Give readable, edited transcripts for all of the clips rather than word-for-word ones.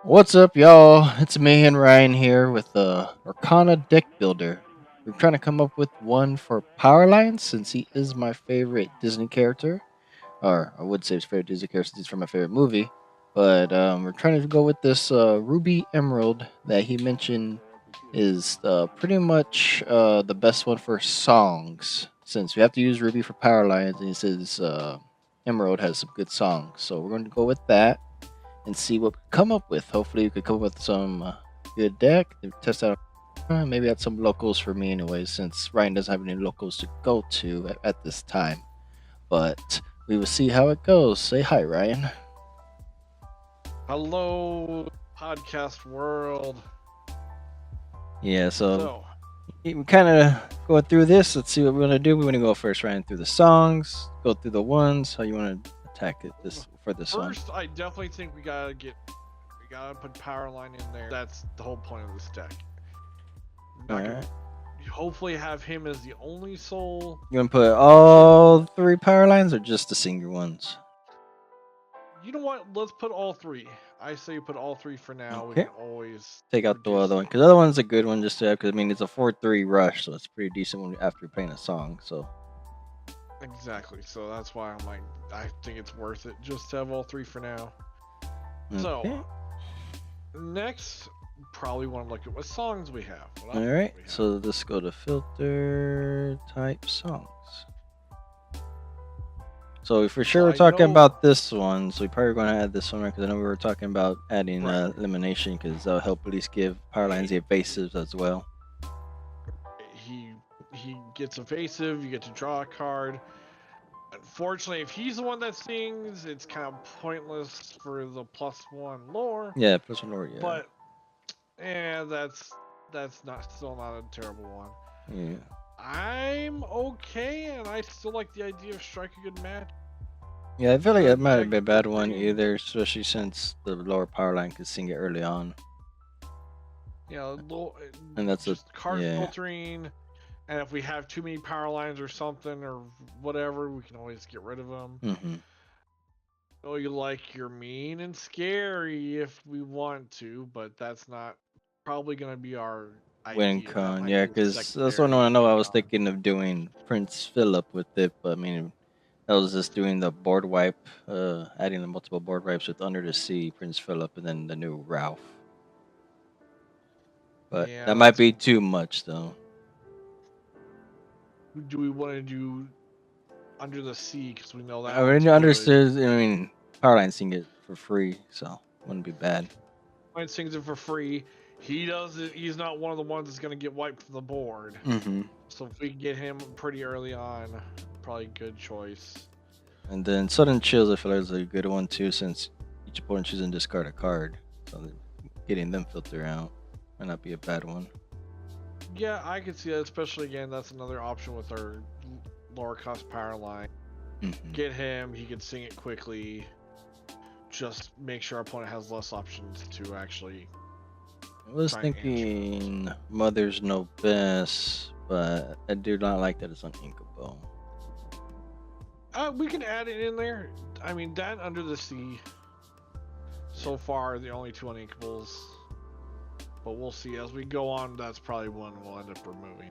What's up, y'all? It's me and Ryan here with the Lorcana deck builder. We're trying to come up with one for Powerline since he is my favorite Disney character, or I would say his favorite Disney character since he's from my favorite movie. But we're trying to go with this Ruby Emerald that he mentioned is pretty much the best one for songs since we have to use Ruby for Powerlines, and he says Emerald has some good songs. So we're going to go with that and see what we come up with. Hopefully, we could come up with some good deck. Test out, maybe add some locals for me, anyways, since Ryan doesn't have any locals to go to at this time. But we will see how it goes. Say hi, Ryan. Hello, podcast world. Yeah, so So, we kind of going through this. Let's see what we want to do. We want to go first, Ryan, through the songs, go through the ones. How you want to attack it this for this one? first, I definitely think we gotta put Powerline in there. That's the whole point of this deck. All Not gonna right. hopefully have him as the only soul. You want to put all three power lines or just the single ones? You know what? Let's put all three. I say put all three for now. We Okay. can always Take out the reduce other one it. because the other one's a good one just to have. Because I mean, it's a 4-3 rush, so it's pretty decent when after playing a song. So Exactly. So that's why I'm like, I think it's worth it just to have all three for now. okay. So next, probably want to look at what songs we have. All right. So let's go to filter type songs. So for sure So we're I talking know- about this one. So we probably going to add this one because I know we were talking about adding Right. elimination because that'll help at least give power lines the evasives as well. He gets evasive. You get to draw a card. Unfortunately, if he's the one that sings, it's kind of pointless for the +1 lore. Yeah, plus one more. Yeah. But that's not still not a terrible one. Yeah. I'm okay, and I still like the idea of strike a good match. Yeah, I feel like it might have Deck been a bad one thing. either, especially since the lower power line could sing it early on. You know, And that's just card yeah. filtering. And if we have too many power lines or something or whatever, we can always get rid of them. Mm-hmm. Oh, you like you're mean and scary if we want to, but that's not probably gonna be our Win idea. That con, might yeah, be a because that's what secondary I know. I win was con. thinking of doing Prince Philip with it, but I mean, that was just doing the board wipe, adding the multiple board wipes with Under the Sea, Prince Philip, and then the new Ralph. But Yeah, that might that's. be too much, though. Do we want to do Under the Sea? Because we know that. I already understood. I mean, Powerline sing it for free, so wouldn't be bad. When sings it for free, he does it. He's not one of the ones that's gonna get wiped from the board. Mm-hmm. So if we can get him pretty early on, probably good choice. And then Sudden Chills, I feel like is a good one too, since each opponent chooses and discard a card. So getting them filter out might not be a bad one. Yeah, I could see that, especially again, that's another option with our lower cost power line. Mm-hmm. Get him, he can sing it quickly. Just make sure our opponent has less options to actually. I was try and thinking Mothers Know Best, but I do not like that it's uninkable. We can add it in there. I mean, that Under the Sea. So far, the only two uninkables. But we'll see as we go on. That's probably one we'll end up removing.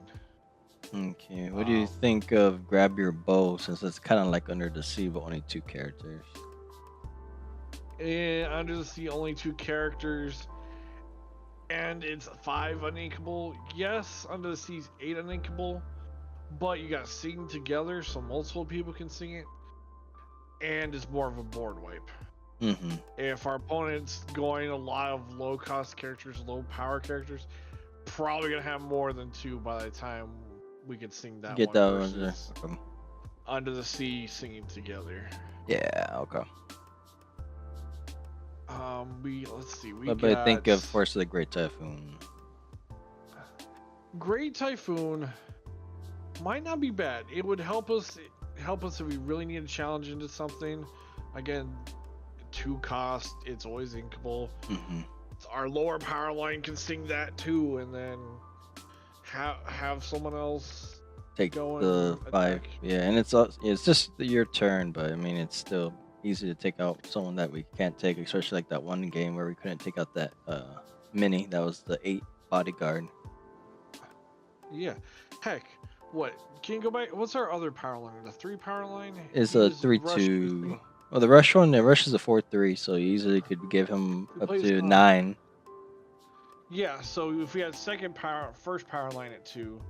Okay, what do you think of Grab Your Bow, since it's kind of like Under the Sea, but only 2 characters? Under the Sea, only 2 characters. And it's 5 uninkable. Yes, Under the Sea's 8 uninkable. But you got sing together, so multiple people can sing it. And it's more of a board wipe. Mm-hmm. If our opponent's going a lot of low cost characters, low power characters, probably gonna have more than 2 by the time we can sing that Get one. that one Versus there. Under the Sea singing together. Yeah, okay. Let's see. What do you think of Force of the Great Typhoon? Great Typhoon might not be bad. It would help us if we really need to challenge into something. Again, 2 cost, it's always inkable. Mm-hmm. Our lower power line can sing that too, and then have someone else Take go the and 5. attack. Yeah, and it's just your turn, but I mean, it's still easy to take out someone that we can't take, especially like that one game where we couldn't take out that mini. That was the 8 bodyguard. Yeah. Heck, what? Can you go back? What's our other power line? The 3 power line? Is a He's three rush two. boosting. Well, the rush one, the rush is a 4-3, so you easily could give him He up plays to 9. Yeah, so if we had first power line at 2,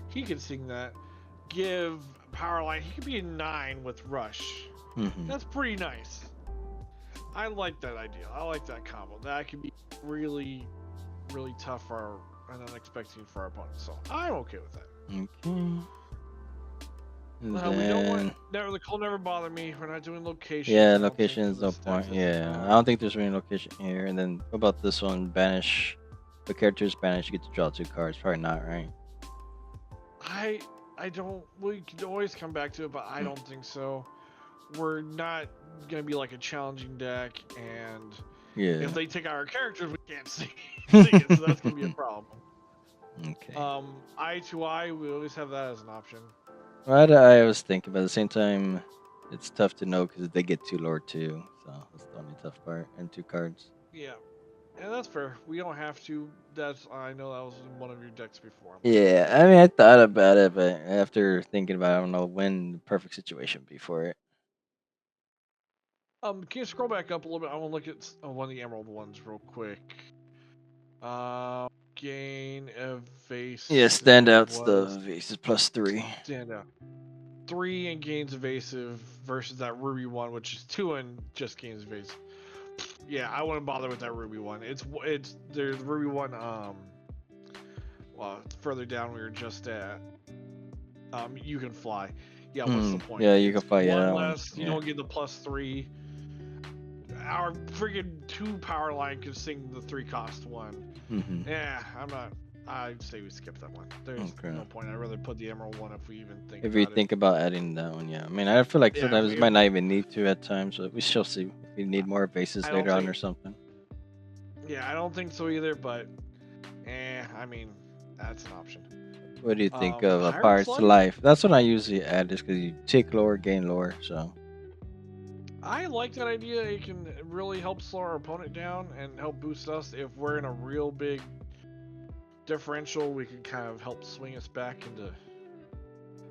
he could sing that. Give power line, he could be a 9 with rush. Mm-hmm. That's pretty nice. I like that idea. I like that combo. That could be really, really tough for and unexpected for our opponents. So I'm okay with that. Okay. And We don't want then the cold never bother me. We're not doing locations. yeah, I don't think location for is no this deck. point. This is Yeah, I not. don't think there's any location here. And then what about this one? Banish. The character is banished. You get to draw 2 cards. Probably not, right? I I don't. We could always come back to it, but I Mm. don't think so. We're not gonna be like a challenging deck, and if Yeah. they take our characters, we can't see it, so that's gonna be a problem. Okay. Eye to eye, we always have that as an option. Well, I was thinking, but at the same time, it's tough to know because they get 2 lore too. So that's the only tough part. And 2 cards. Yeah, and that's fair. We don't have to. That's I know that was in one of your decks before. I'm pretty Yeah, sure. I mean, I thought about it, but after thinking about it, I don't know when the perfect situation would be for it. Can you scroll back up a little bit? I want to look at one of the emerald ones real quick. Gain Yeah, evasive standouts, was the Aces +3. standout. 3 and gains evasive versus that ruby one, which is 2 and just gains evasive. Yeah, I wouldn't bother with that ruby one. It's there's the ruby one. Well, it's further down we were just at. You can fly. Yeah, what's the point? Yeah, you can It's fight. Yeah, one that one. less. You Yeah. don't get the +3. Our friggin' 2 power line can sing the 3 cost one. Mm-hmm. Yeah, I'm not. I'd say we skip that one. There's Okay. no point. I'd rather put the emerald one if we even think If we about it. think about adding that one, yeah. I mean, I feel like Yeah, sometimes we might not even need to at times, but we shall see if we need more bases I don't later on think. or something. Yeah, I don't think so either. But, I mean, that's an option. What do you think of a Pirate's Pirate's Life. Life? That's what I usually add, just because you take lore, gain lore. So I like that idea. It can really help slow our opponent down and help boost us. If we're in a real big differential, we can kind of help swing us back into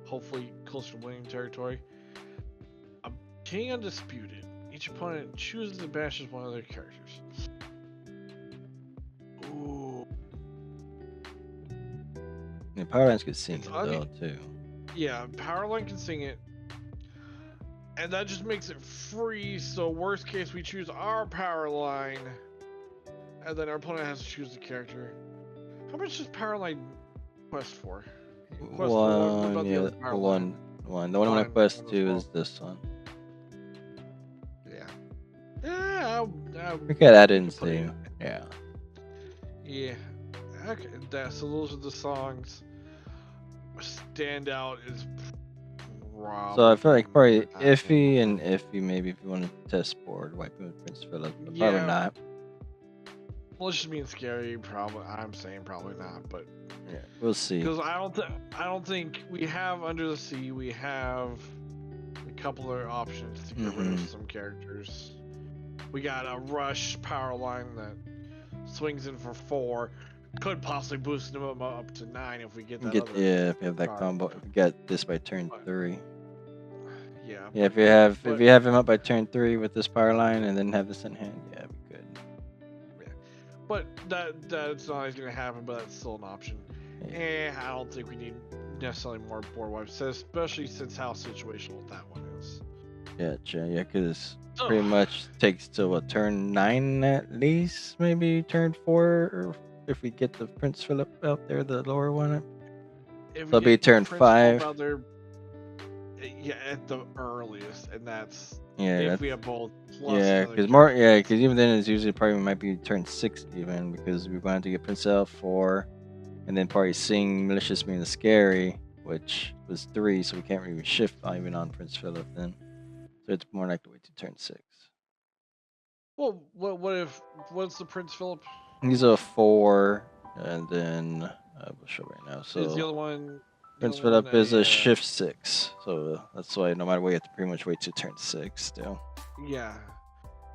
hopefully closer to winning territory. A King Undisputed. Each opponent chooses and bashes one of their characters. Ooh. yeah, Power Lines could sing It's it though too. Yeah, Powerline can sing it. And that just makes it free, so worst case we choose our power line. And then our opponent has to choose the character. How much does Powerline quest for? Quest for one. What One, about the yeah, other power line? one. The one I'm gonna One quest as to well. is this one. Yeah. Yeah, We could add it we and could put it see. in. Yeah. Yeah. Okay. So those are the songs. Standout is So I feel like probably problematic. iffy and iffy maybe if you want to test board wiping with Prince Philip, but probably Yeah. not. Well, it's just being scary. Probably. I'm saying probably not, but Yeah, we'll see. because I don't think we have Under the Sea. We have a couple of options to get rid of some characters. We got a Rush power line that swings in for 4. Could possibly boost him up to 9 if we get that Get other yeah, if you have that card. combo, if you get this by turn But 3. yeah, Yeah, if but you have him up by turn 3 with this power line and then have this in hand, yeah, we could. yeah, but that's not always gonna happen. But that's still an option. Yeah. I don't think we need necessarily more board wipes, especially since how situational that one is. Gotcha. Yeah, because Oh, pretty much takes till what turn 9 at least, maybe turn 4, or if we get the Prince Philip out there, the lower one. if we It'll be get turn Prince Philip 5. out there, yeah, at the earliest, and that's Yeah, if that's we have both plus yeah, another because more character. yeah, because even then it's usually probably might be turn 6 even because we're going to get Prince Philip 4, and then probably Sing Malicious Mean the Scary, which was 3, so we can't really shift even on Prince Philip then. So it's more likely to wait to turn 6. Well, what's the Prince Philip? He's a 4, and then we'll show right now. Is the So other one? The Prince only one Philip that, is a yeah, shift 6, so that's why no matter what, you have to pretty much wait to turn 6 still. yeah.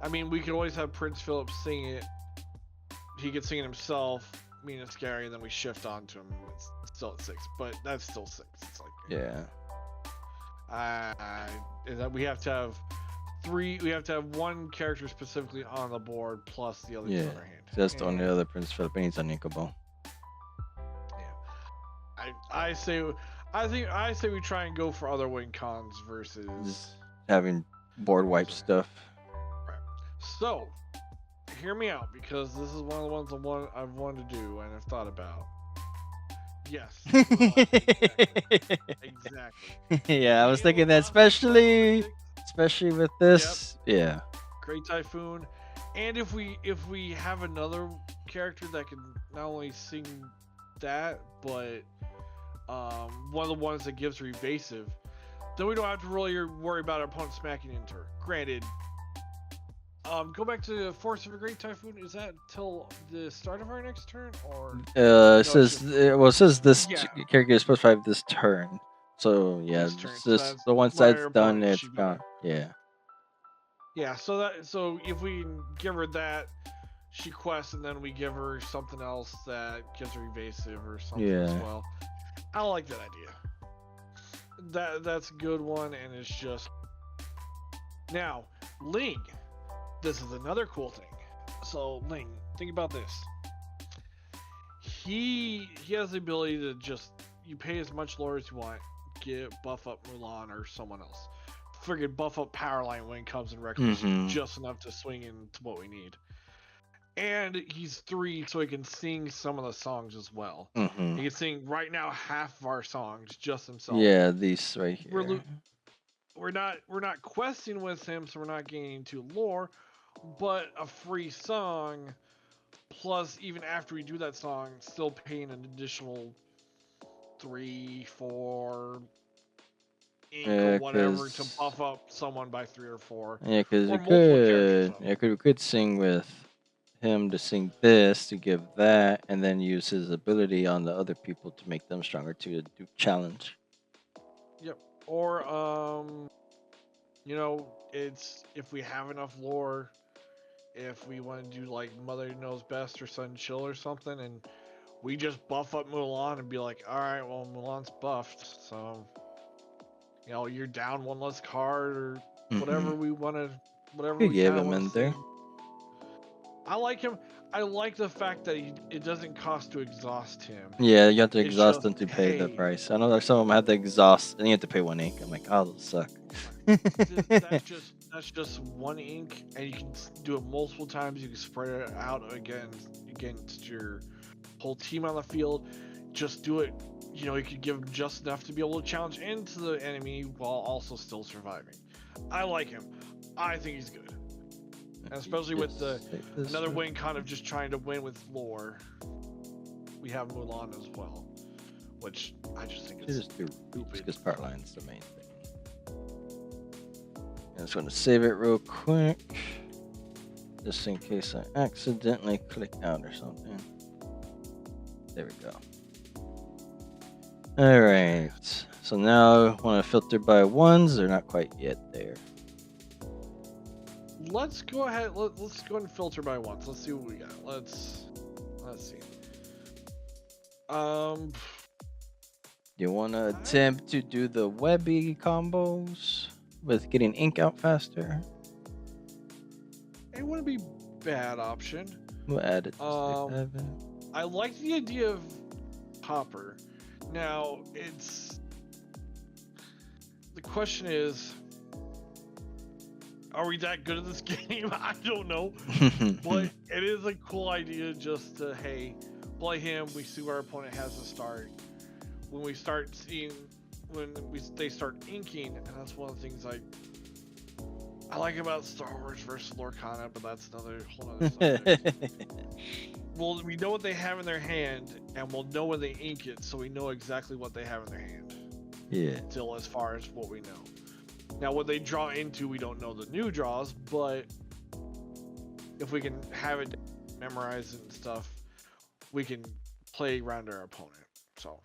I mean, we could always have Prince Philip sing it. He could sing it himself, mean it's scary, and then we shift on to him. It's still at 6, but that's still 6. It's like, Yeah. is that we have to have 3. We have to have one character specifically on the board plus the others Yeah. on our hand. That's the only And other Prince Philip, and he's uninkable. yeah, I say, I say we try and go for other win cons versus. Just having board wipe Sorry. stuff. Right. So, hear me out because this is one of the ones I've wanted to do and I've thought about. Yes. Exactly. Yeah, I was Being able thinking to that, buff stuff for especially with Yep. this. Yeah. Great Typhoon. And if we have another character that can not only sing that, but one of the ones that gives her evasive, then we don't have to really worry about our opponent smacking into her. Granted, go back to the Force of a Great Typhoon. Is that till the start of our next turn, or It no? It's says just well, it says this yeah, character is supposed to have this turn. So yeah, this turn. it's So just that's the once my that's done, opponent. it's She's gonna gone. Yeah. yeah. So if we give her that, she quests, and then we give her something else that gives her evasive or something as Yeah. well. I like that idea. That's a good one, and it's just now Ling. This is another cool thing. So Ling, think about this. He has the ability to just you pay as much lore as you want, get buff up Mulan or someone else. Friggin' buff up Powerline when it comes in reckless just enough to swing into what we need. And he's 3, so he can sing some of the songs as well. He can sing right now half of our songs just himself. Yeah, these right here. We're not questing with him, so we're not gaining to lore, but a free song. Plus, even after we do that song, still paying an additional 3, 4 ink or Yeah, whatever to cause buff up someone by 3 or 4, yeah, cause or you multiple characters could up. yeah, we could sing with him to sing this to give that, and then use his ability on the other people to make them stronger to do challenge. Yep. Or it's if we have enough lore, if we want to do like Mother Knows Best or Sun Chill or something, and we just buff up Mulan and be like, all right, well Mulan's buffed, so you're down one less card or whatever we want to, whatever Could we give kind of him want in to there. sing. I like him. I like the fact that it doesn't cost to exhaust him. Yeah, you have to It's exhaust just them to pay the hey, price. I know that some of them have to exhaust, and you have to pay 1 ink. I'm like, oh, those suck. that's just 1 ink, and you can do it multiple times. You can spread it out against your whole team on the field. Just do it. You could give him just enough to be able to challenge into the enemy while also still surviving. I like him. I think he's good. And especially with another win kind of just trying to win with lore. We have Mulan as well, which I just think is stupid. stupid. Because Powerline's the main thing. I'm just gonna save it real quick, just in case I accidentally click out or something. There we go. All right. So now I want to filter by ones. They're not quite yet there. Let's go ahead. Let's go and filter by ones. Let's see what we got. Let's see. You want to attempt to do the webby combos with getting ink out faster? It wouldn't be a bad option. We'll add it to stick 7. I like the idea of Hopper. Now the question is, are we that good at this game? I don't know, but it is a cool idea just to play him. We see where our opponent has to start. When we start seeing they start inking, and that's one of the things I like about Star Wars versus Lorcana, but that's another whole other subject. Well, we know what they have in their hand, and we'll know when they ink it, so we know exactly what they have in their hand. Yeah. Still, as far as what we know. Now, what they draw into, we don't know the new draws, but if we can have it memorized and stuff, we can play around our opponent. So.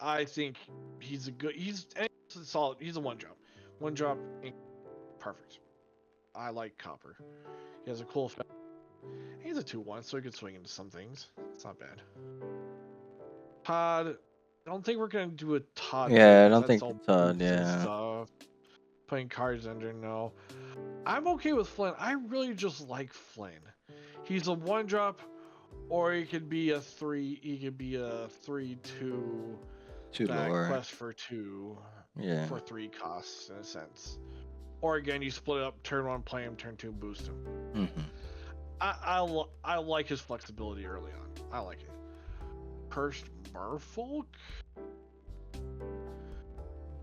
I think he's solid. He's a one drop. One drop, perfect. I like Copper. He has a cool effect. He's a 2/1, so he could swing into some things. It's not bad. Todd, I don't think we're gonna do a Todd Yeah, build I because don't that's think all it's odd. boots and Yeah. stuff. Putting cards under, no. I'm okay with Flynn. I really just like Flynn. He's a one drop, or he could be a three. He could be a 3/2 Too that lower. quest for two Yeah. for three costs in a sense. Or again, you split it up, turn one, play him, turn two, boost him. Hmm. I like his flexibility early on. I like it. Cursed Merfolk?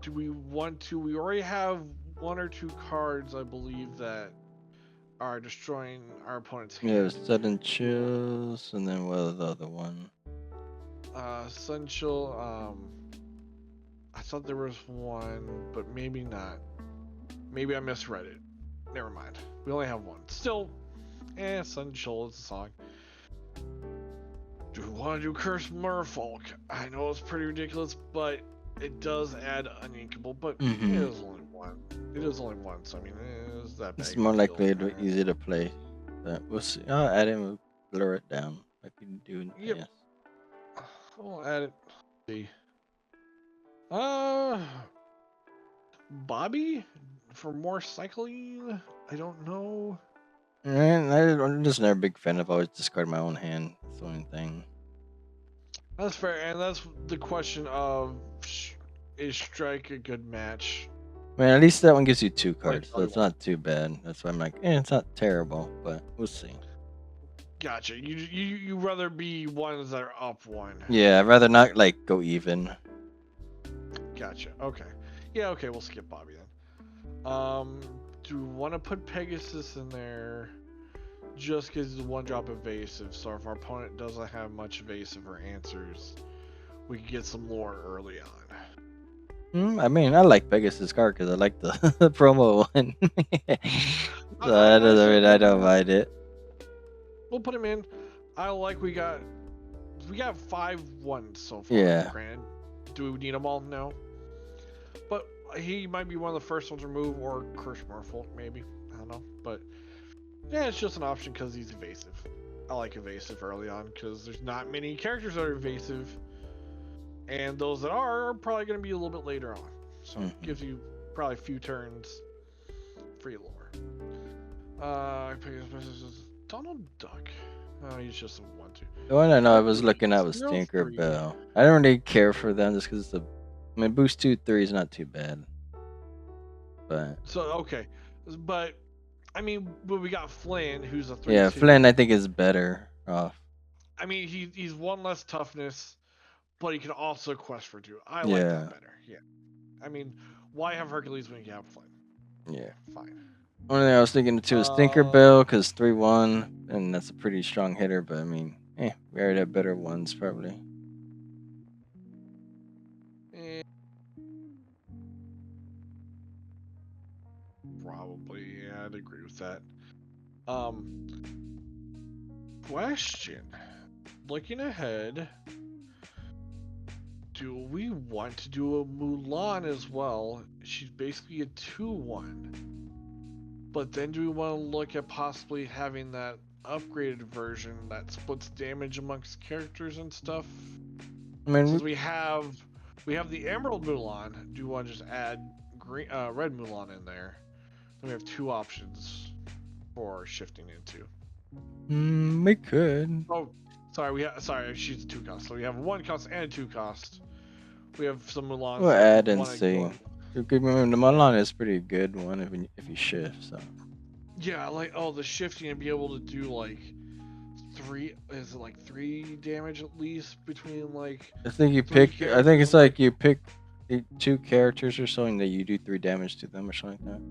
Do we want to? We already have one or two cards, I believe, that are destroying our opponent's Yeah, hand. sudden chills, and then what was the other one? Sunchill, I thought there was one, but maybe not. Maybe I misread it. Never mind. We only have one. Still, Sunchill is a song. Do we want to do Curse Merfolk? I know it's pretty ridiculous, but it does add uninkable, but it Hmm. is only one. It is only one, so I mean, is that It's big of more a deal? likely to easy to play. But we'll see. I'll add it and blur it down like we do in the Yep. past. We'll add it. Let's see. Uh, Bobby for more cycling. I don't know. And I'm just never a big fan of always discarding my own hand. That's the only thing. That's fair, and that's the question of is Strike a good match? I mean, at least that one gives you two Like cards, so Charlie it's Wall. not too bad. That's why I'm like, it's not terrible, but we'll see. Gotcha. You rather be ones that are up one. Yeah, I'd rather not like go even. Gotcha. Okay. Yeah. Okay. We'll skip Bobby then. Do we want to put Pegasus in there? Just because it's one drop evasive, so if our opponent doesn't have much evasive or answers, we can get some lore early on. I mean, I like Pegasus card because I like the, the promo one. So that I doesn't say mean I don't mind it. we'll put him in. I like we got 5 ones so far. Yeah. Granted, do we need them all? No. But he might be one of the first ones removed, or Curse Merfolk maybe. I don't know, but yeah, it's just an option because he's evasive. I like evasive early on because there's not many characters that are evasive, and those that are probably going to be a little bit later on. So it gives you probably a few turns free lore. Donald Duck. Oh, he's just a 1/2. The one I know I was looking at Please, was zero three. Tinkerbell. I don't really care for them just because the. I mean, boost 2/3 is not too bad. But. So okay, but I mean, but we got Flynn, who's a three Yeah, Flynn two. I think is better off. I mean, he's one less toughness, but he can also quest for two. I like that Yeah. better. Yeah. I mean, why have Hercules when you have Flynn? Yeah. Fine. Only thing I was thinking too is Uh, Tinkerbell because 3/1, and that's a pretty strong hitter. But I mean, we already have better ones probably. eh, probably. Yeah, I'd agree with that. Um, question. Looking ahead, do we want to do a Mulan as well? She's basically a 2/1. But then do we want to look at possibly having that upgraded version that splits damage amongst characters and stuff? I mean, Since we have the Emerald Mulan, do we want to just add red Mulan in there? Then we have two options for shifting into. we could. Oh, sorry, she's a 2 cost. So we have a 1 cost and a 2 cost. We have some We'll Mulans that add and want to see. go. The Mulan is pretty good one if you shift. So Yeah, like the shifting and be able to do like three. Is it like 3 damage at least between like I think you three pick. I think characters? it's like you pick two characters or something that you do 3 damage to them or something like that.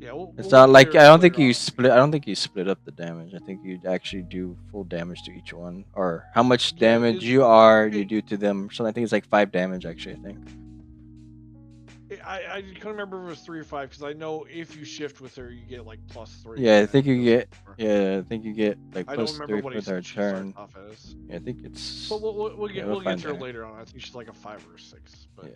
Yeah, we'll, It's we'll not look like later I don't think later you on. split. I don't think you split up the damage. I think you actually do full damage to each one, or how much Yeah, damage you are you do to them. So I think it's like 5 damage actually. I think. I couldn't remember if it was 3 or 5 because I know if you shift with her, you get like +3, Yeah, I and think it you goes get. more. Yeah, I think you get like I don't plus remember three what for their she starts turn. off as, Yeah, I think but it's. we'll Yeah, get we'll we'll get find to her there. later on. I think she's like a 5 or 6. But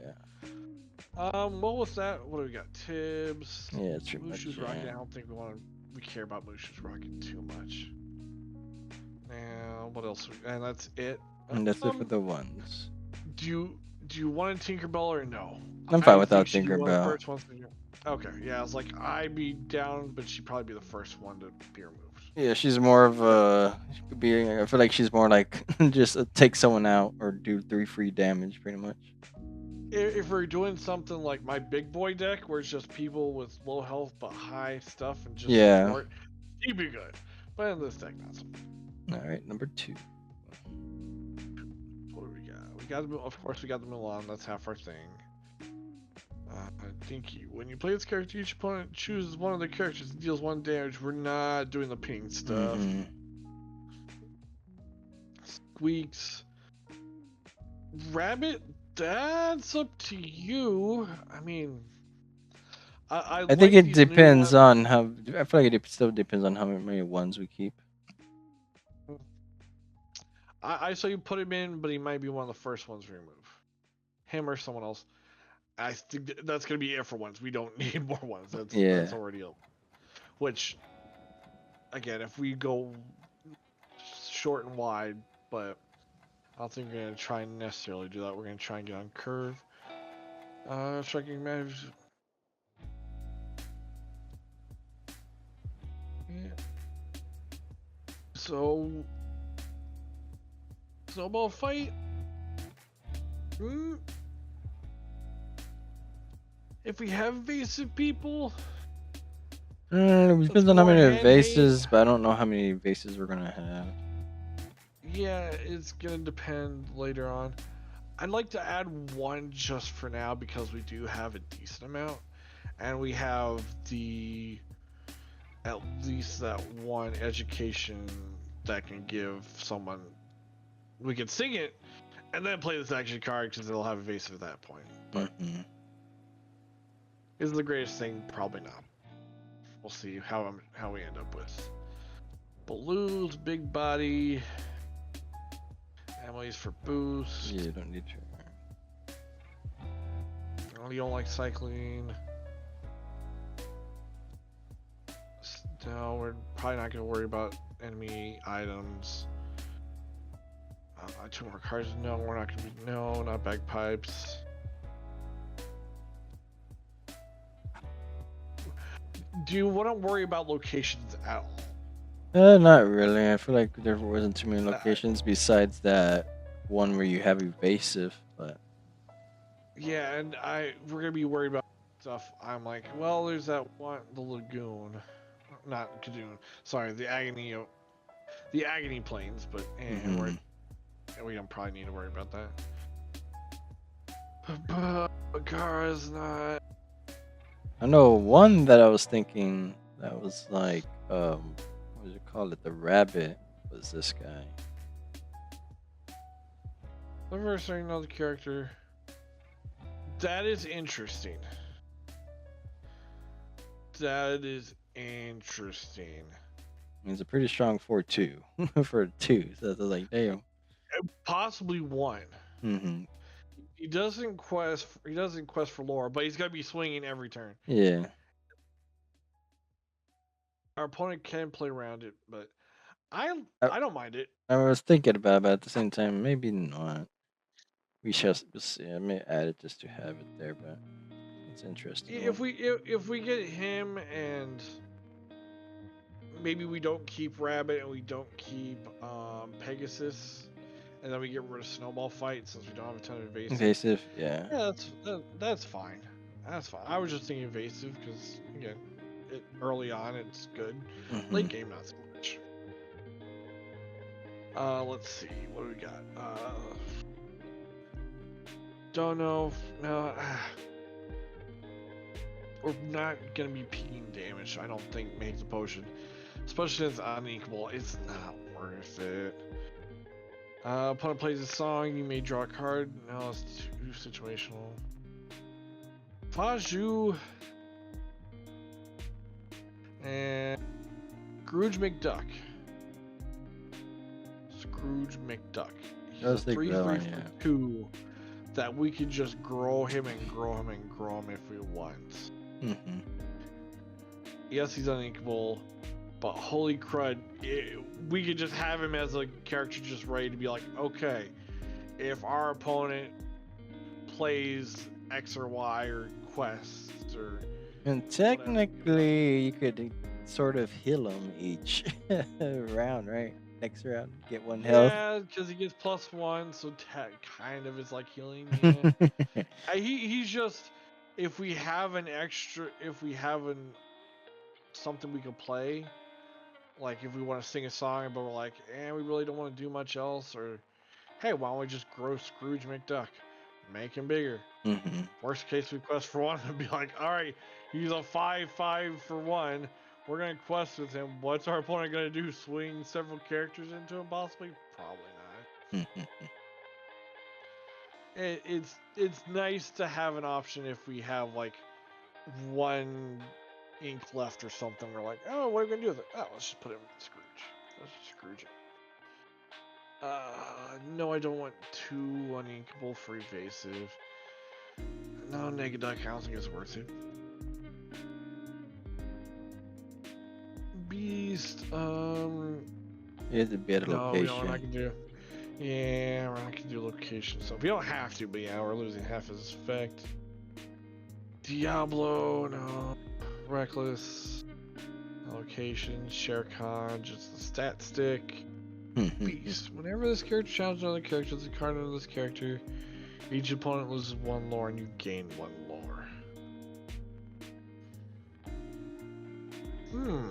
Yeah, what was that? What do we got? Tibbs, yeah, it's pretty much Mushu's Rocket. I yeah. don't think we care about Mushu's Rocket too much. Now what else? And that's it. And that's it for Um, the ones. do you do you want a Tinkerbell or no? I'm fine I think without she'd be one of the Tinkerbell. first ones. Okay, yeah, I was like, I'd be down, but she'd probably be the first one to be removed. Yeah, she's more of a. She could be. I feel like she's more like just take someone out or do 3 free damage, pretty much. If we're doing something like my big boy deck, where it's just people with low health but high stuff and just Yeah. support, she'd be good. But in this deck, not so much. All right, number 2. What do we got? Of course, we got the Milan. That's half our thing. Dinky. When you play this character, each opponent chooses one of the characters and deals 1 damage. We're not doing the ping stuff. Mm-hmm. Squeaks. Rabbit, that's up to you. I mean, I I think like it these new depends ones. on how. I feel like it still depends on how many ones we keep. I say you put him in, but he might be one of the first ones we remove. Him or someone else. I think that's gonna be it for ones. We don't need more ones. That's Yeah. already up. Which, again, if we go short and wide, but I don't think we're gonna try and necessarily do that. We're gonna try and get on curve. Striking manage. Yeah. So, snowball fight. Mm, if we have evasive people, It that's depends on how more many handmade. vases, but I don't know how many vases we're gonna have. Yeah, it's gonna depend later on. I'd like to add one just for now because we do have a decent amount, and we have the at least that one education that can give someone. We can sing it and then play this action card because it'll have evasive at that point. But Mm-hmm. is it the greatest thing? Probably not. We'll see how we end up with. Balloons, big body, Emily's for boost. Yeah, you don't need to. Oh, you don't like cycling. No, we're probably not going to worry about enemy items. 2 more cards. No, we're not going to be. No, not bagpipes. Do you want to worry about locations at all? Not really. I feel like there wasn't too many locations besides that one where you have evasive, but Yeah, and we're gonna be worried about stuff. I'm like, well, there's that one, the lagoon, not Kadoon. Sorry, the agony plains, but mm-hmm. we don't probably need to worry about that. But Kara's not. I know one that I was thinking that was like what was it called? It the rabbit was this guy. The first thing, another character. That is interesting. That is interesting. He's a pretty strong 4-2 for a 2. So it's like damn. Possibly one. Mm-hmm. He doesn't quest. He doesn't quest for lore, but he's gonna be swinging every turn. Yeah. Our opponent can play around it, but I, I don't mind it. I was thinking about it, but at the same time, maybe not. We shall see. I may add it just to have it there, but it's an interesting one. If we get him and maybe we don't keep Rabbit and we don't keep Pegasus, and then we get rid of Snowball Fight since we don't have a ton of evasive. Invasive, yeah. Yeah, that's fine. That's fine. I was just thinking evasive because again, early on it's good. Mm-hmm. Late game not so much. Let's see. What do we got? Don't know. No. We're not gonna be peaking damage, so I don't think makes a potion. Especially since it's uninkable, it's not worth it. Opponent plays a song, you may draw a card. No, it's too situational. Faju and Scrooge McDuck. Scrooge McDuck. I He's a was thinking 3 that 3 one, for yeah. 2 that we could just grow him and grow him and grow him if we want. Mm-hmm. Yes, he's uninkable, but holy crud, we could just have him as a character just ready to be like, okay, if our opponent plays X or Y or quests or And whatever, technically, you could sort of heal him each round, right? Next round, get one health. yeah, because he gets +1, so kind of is like healing. Yeah, he's just if we have an extra, if we have something we can play, like if we want to sing a song, but we're like, we really don't want to do much else, or hey, why don't we just grow Scrooge McDuck, make him bigger? Mm-hmm. Worst case request for one would be like, all right, he's a 5/5 for 1. We're gonna quest with him. What's our opponent gonna do? Swing several characters into him, possibly? Probably not. Mm-hmm. It's nice to have an option if we have like one ink left or something. We're like, oh, what are we gonna do with it? Oh, let's just put him in Scrooge. Let's just Scrooge it. No, I don't want 2 uninkable for evasive. No, naked duck. I don't think it's worth it. Beast. You have to be at a No, we don't. We're not location. gonna do. Yeah, we're not gonna do location stuff. We don't have to, but yeah, we're losing half his effect. Diablo, no. Reckless. Location. Shere Khan, just the stat stick. Beast. Whenever this character challenges another character, it's a card under this character. Each opponent loses 1 lore and you gain 1 lore. Hmm.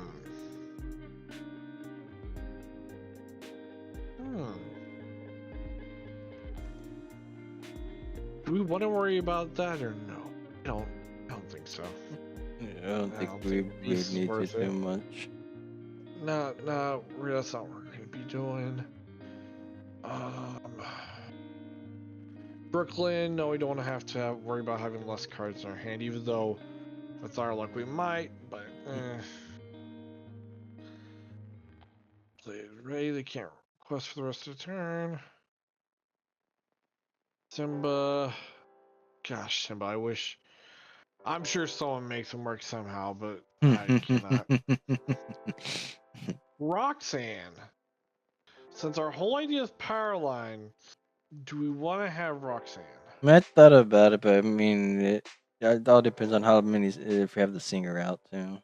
Do we want to worry about that or no? I don't think so. I don't think we would Beast is need to worth do it. much. No, that's not what we're gonna be doing. Brooklyn, no, we don't have to worry about having less cards in our hand, even though with our luck we might, but Play it ready, they can't request for the rest of the turn. Simba. Gosh, Simba, I wish. I'm sure someone makes him work somehow, but I cannot. Roxanne. Since our whole idea is Powerline, do we want to have Roxanne? I thought about it, but I mean, it all depends on how many, if we have the singer out too.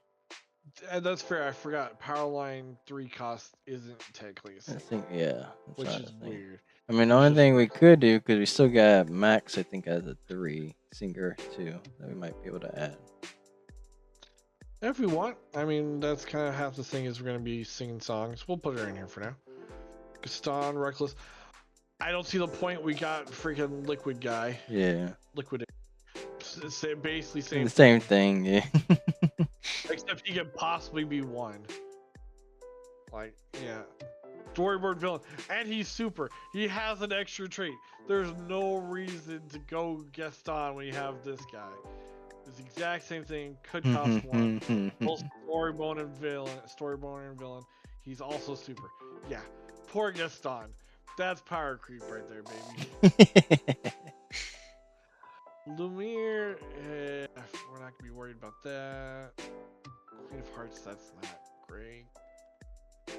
That's fair. I forgot. Powerline 3 cost isn't technically a I singer, think, yeah, that's which not is a thing. weird. I mean, the It's only just thing we weird. could do, because we still got Max, I think, as a 3 singer too, that we might be able to add. If we want, I mean, that's kind of half the thing is we're going to be singing songs. We'll put her in here for now. Gaston, Reckless. I don't see the point. We got freaking Liquid guy. Yeah. Liquid. Basically The same same thing. thing, yeah. Except he could possibly be 1. Like, yeah. Storyboard villain. And he's super. He has an extra trait. There's no reason to go Gaston when you have this guy. It's the exact same thing. Could cost 1. Both storyboard and villain. He's also super. Yeah. Poor Gaston. That's power creep right there, baby. Lumiere, we're not gonna be worried about that. Queen of Hearts, that's not great. Do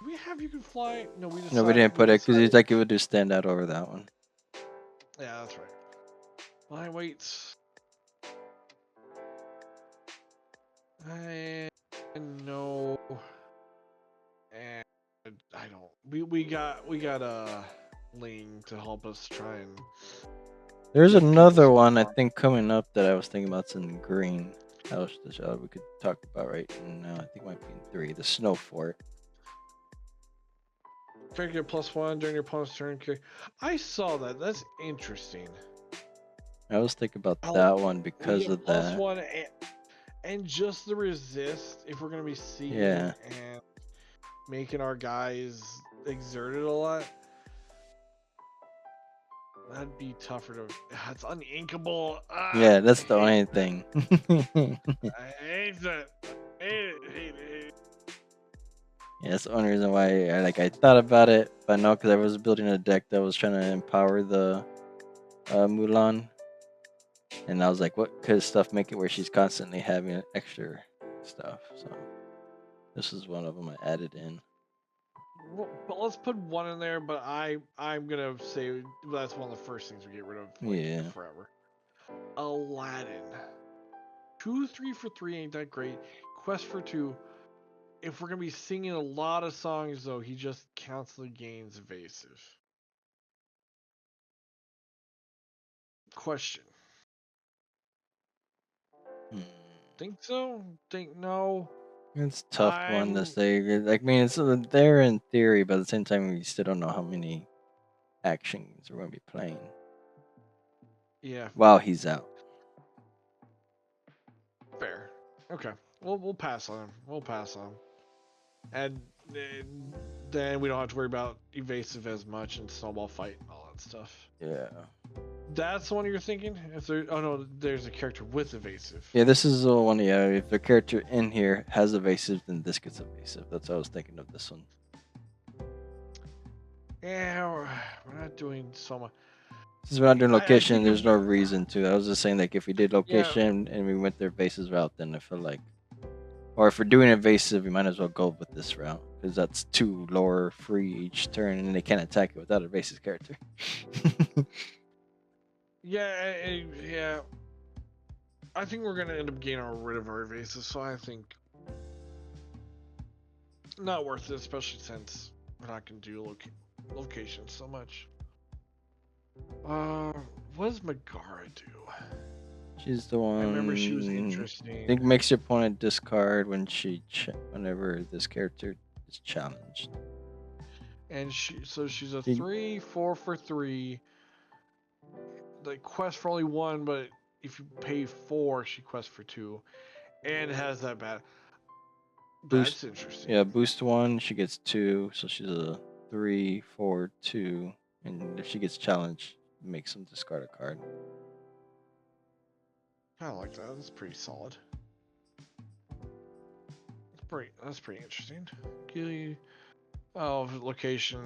we have you can fly? No, we decided. No, we didn't put it because he's like it would just stand out over that one. Yeah, that's right. Line weights. And no. And I don't. We got Ling to help us try and. There's get another people one I strong. think coming up that I was thinking about. It's in green. House the Child we could talk about right now. I think it might be in 3. The Snow Fort. Character +1 during your opponent's turn. I saw that. That's interesting. I was thinking about that one because We of get that. +1 and just the resist if we're gonna be seeing Yeah. and making our guys exert it a lot. That'd be tougher to. It's uninkable. Yeah, I that's the hate only that. thing. I hate that. I hate it. Hate it. Hate it. Yeah, that's the only reason why I thought about it, but no, because I was building a deck that was trying to empower the Mulan, and I was like, what could stuff make it where she's constantly having extra stuff? So this is one of them I added in. Well, but let's put one in there. But I'm gonna say that's one of the first things we get rid of like Yeah. forever. Aladdin. 2 3 for 3 ain't that great. Quest for 2. If we're gonna be singing a lot of songs though, he just constantly gains evasive. Question. Hmm. Think so? Think no? It's a tough one to I'm say. Like, I mean, it's there in theory, but at the same time, we still don't know how many actions we're going to be playing yeah, while he's out. fair. Okay. We'll pass on him. We'll pass on him. And then we don't have to worry about evasive as much and snowball fight and all that stuff. Yeah. That's the one you're thinking? If there oh no, there's a character with evasive. Yeah, this is the one. Yeah, if the character in here has evasive, then this gets evasive. That's what I was thinking of this one. Yeah, we're not doing so much. Since we're not doing I location, think if there's no reason to. I was just saying, like, if we did yeah, location and we went their evasive route, then I feel like, or if we're doing evasive, we might as well go with this route because that's 2 lore free each turn, and they can't attack it without a evasive character. yeah. I think we're gonna end up getting rid of our evasive, so I think not worth it, especially since we're not gonna do location so much. What does Megara do? She's the I remember she was one. I interesting, think makes your opponent discard when whenever this character is challenged. and she's a She 3 4 for 3. The quest for only one, but if you pay 4, she quests for 2, and has that bad. boost, That's interesting. yeah, boost 1. She gets 2, so she's a 3 4 2. And if she gets challenged, makes them discard a card. I like that. That's pretty solid. That's pretty interesting. Gilly. Oh, location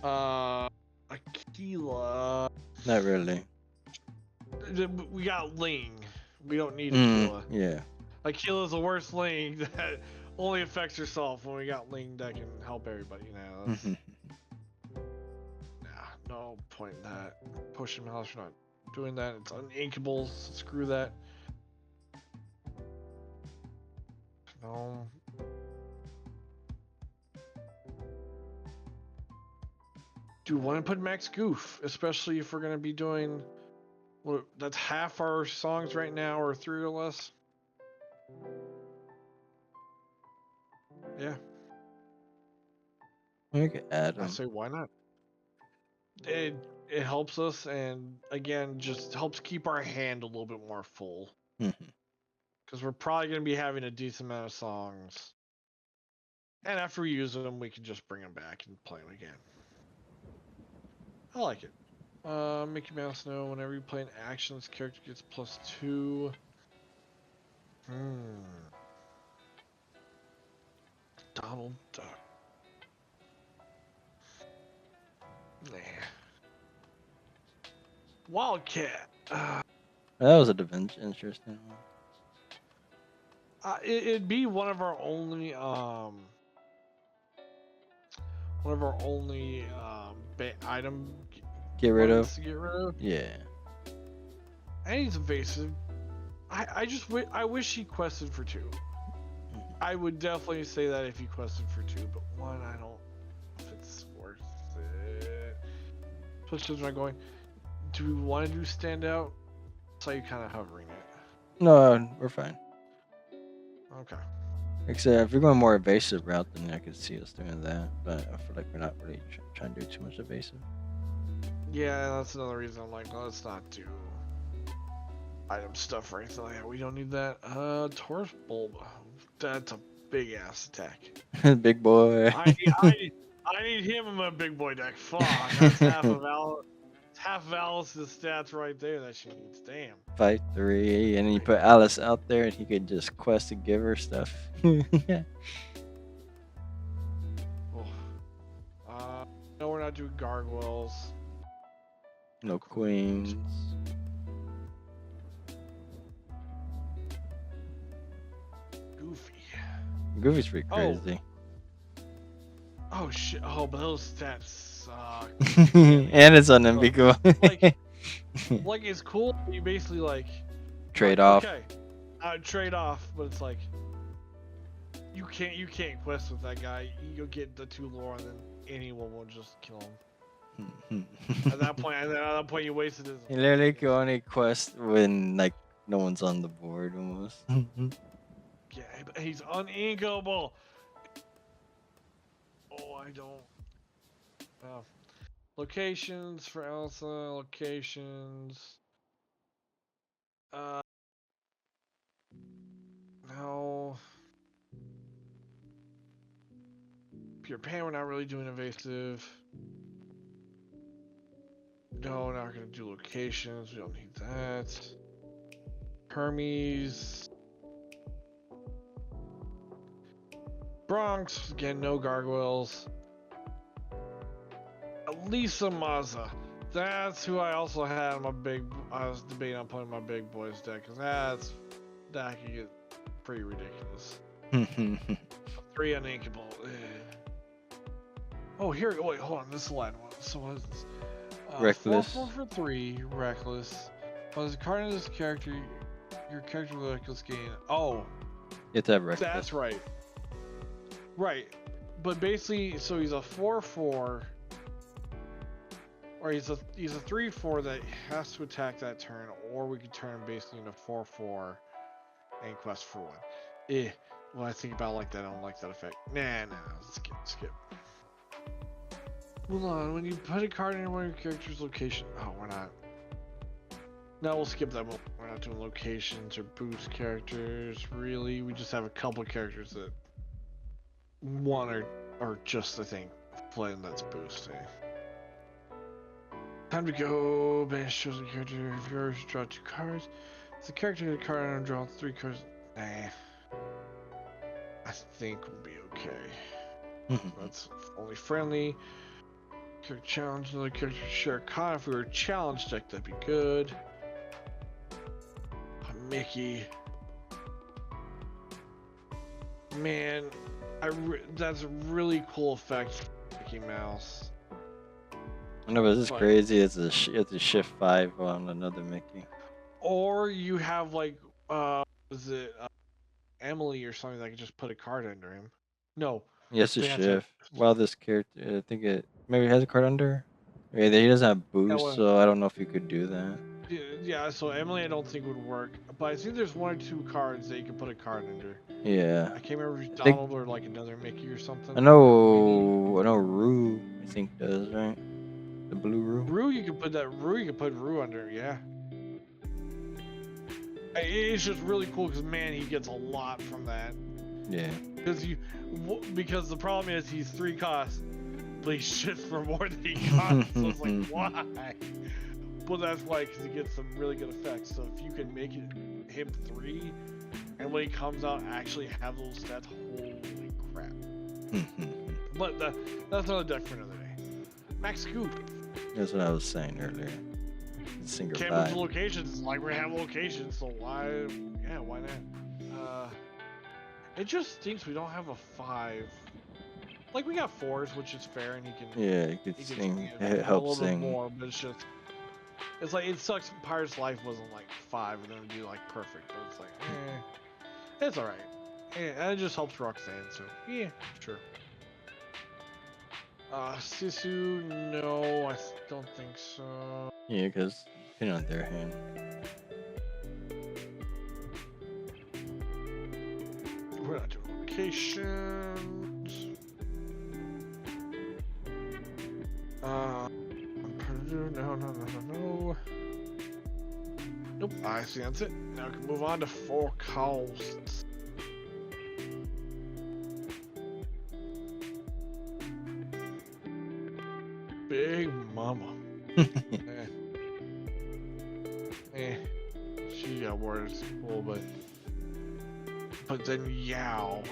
and Aquila. Not really. We got Ling. We don't need Mm, Aquila. yeah. Aquila's the worst Ling that only affects herself. When we got Ling that can help everybody now. That's no point in that. Pushing mouse, we're not doing that. It's uninkable. So screw that. No. Do want to put Max Goof, especially if we're gonna be doing. Well, that's half our songs right now, or 3 or less. Yeah, We could add I them. say why not? It it helps us, and again, just helps keep our hand a little bit more full. Because we're probably gonna be having a decent amount of songs, and after we use them, we can just bring them back and play them again. I like it. Mickey Mouse, no. Whenever you play an action, this character gets +2. Donald Duck. Nah. Wildcat. That was a interesting one. It'd be one of our only item Get rid of. bugs to get rid of. Yeah. And he's evasive. I wish he quested for 2. I would definitely say that if he quested for 2, but 1 I don't know if it's worth it. Especially when I'm going. Do we want to do standout? I saw you kind of hovering it. No, we're fine. Okay. Except if you're going more evasive route, then I could see us doing that. But I feel like we're not really trying to do too much evasive. Yeah, that's another reason I'm like, let's not do item stuff or anything like that. We don't need that. Taurus Bulb. That's a big ass attack. Big boy. I need him in my big boy deck. Fuck, that's half of Alice's stats right there that she needs. Damn. Fight 3, and then you put Alice out there, and he could just quest and give her stuff. Oh. No, we're not doing gargoyles. No queens. Goofy. Goofy's pretty crazy. Oh shit. Oh, but those stats suck. And it's unambiguous. Like it's cool. You basically like Trade off. Okay, trade off, but it's like you can't quest with that guy. You'll get the 2 lore, and then anyone will just kill him. At that point, you wasted his. You literally can only quest when like no one's on the board almost. Yeah, but he's uninkable. Oh, I don't. Locations for Elsa. Locations. No. Peter Pan, we're not really doing evasive. No, we're not gonna do locations. We don't need that. Hermes. Bronx, again, no gargoyles. Lisa Mazza. That's who I also had on my I was debating on putting my big boys deck, because that could get pretty ridiculous. 3 uninkable. Oh, here, wait, hold on, this is the line one. So what is this? Reckless. 4 for 3, reckless. Well, as a card in this character, your character with reckless gain. Oh, You have to have reckless. that's right. Right, but basically, so he's a 4/4, or he's a 3/4 that has to attack that turn, or we could turn him basically into 4/4 and quest for 1. When I think about it like that, I don't like that effect. Nah, skip. Hold on, when you put a card in one of your character's location, oh, we're not. No, we'll skip that one. We're not doing locations or boost characters, really. We just have a couple of characters that one or just, I think, playing that's boosting. Time to go. Banish chosen character. If yours, draw 2 cards. If the character hit a card and draw 3 cards. Nah. I think we'll be okay. That's only friendly. Character challenge, another character share a con. If we were a challenge deck, that'd be good. Mickey. Man, that's a really cool effect, Mickey Mouse. I know, but this is crazy. It's a shift 5 on another Mickey. Or you have like, was it Emily or something that could just put a card under him? No. Yes, a shift. Well, this character, I think it maybe has a card under. Yeah, he doesn't have boost, so I don't know if you could do that. Yeah, so Emily I don't think would work, but I think there's 1 or 2 cards that you can put a card under. Yeah. I can't remember if it's Donald or like another Mickey or something. I know Rue, I think does, right? The blue Rue. Rue, you can put Rue under, yeah. It's just really cool because man, he gets a lot from that. Yeah. Because the problem is he's 3 costs, but he shits for more than he costs. So it's like why? But that's why, because he gets some really good effects. So if you can make him 3, and when he comes out actually have those stats, holy crap. But that's another deck for another day. Max Scoop. That's what I was saying earlier. Singer Can't move to locations. Like we have locations, so why? Yeah, why not? It just stinks we don't have a 5. Like we got 4s, which is fair, and he can. Yeah, he could sing. It helps sing. More, but it's like it sucks. Pirate's Life wasn't like 5, and then it'd be like perfect. But it's like, it's all right. And it just helps Roxanne. So yeah, sure. Sisu, no, I don't think so. Yeah, because depending on their hand. We're not doing locations. No. Nope, I see that's it. Now we can move on to 4 costs. Big Mama. Eh, eh. She got words cool, but then Yao.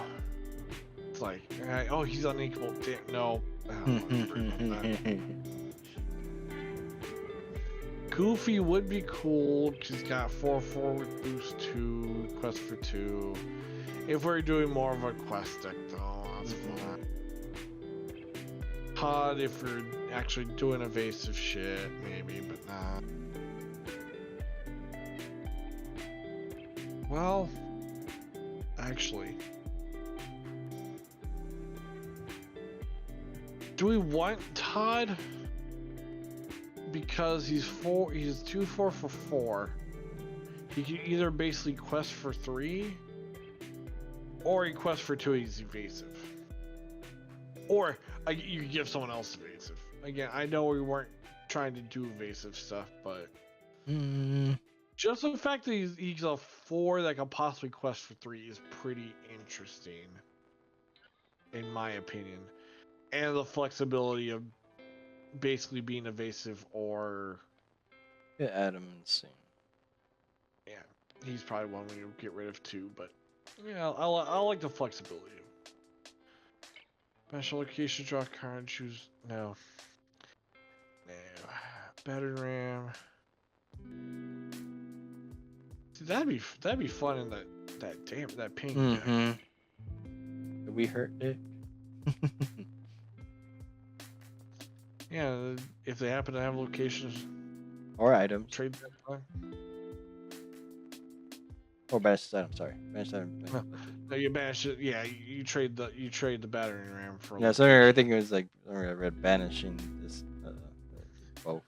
It's like, oh, he's unequal. Damn, no. I don't want to worry about that. Goofy would be cool. She's got 4/4 with boost 2, quest for 2. If we're doing more of a quest deck, though, that's fine. Todd, if we're actually doing evasive shit, maybe, but nah. Well, actually, do we want Todd? Because he's 2/4 for 4. He can either basically quest for 3, or he quest for 2. He's evasive, or you could give someone else evasive. Again, I know we weren't trying to do evasive stuff, but just the fact that he's a 4 that can possibly quest for 3 is pretty interesting, in my opinion, and the flexibility of basically being evasive or Adams. yeah, he's probably one we get rid of too, but yeah, I like the flexibility. Special location, draw a card, choose no. Battery RAM. See, that'd be fun in that pink deck. Did we hurt it? Yeah, if they happen to have locations Or items. trade that time. Or banished item, sorry. Banished item. No, you banish it. Yeah, you trade the battery RAM for. Yeah, so everything was like I read banishing this both.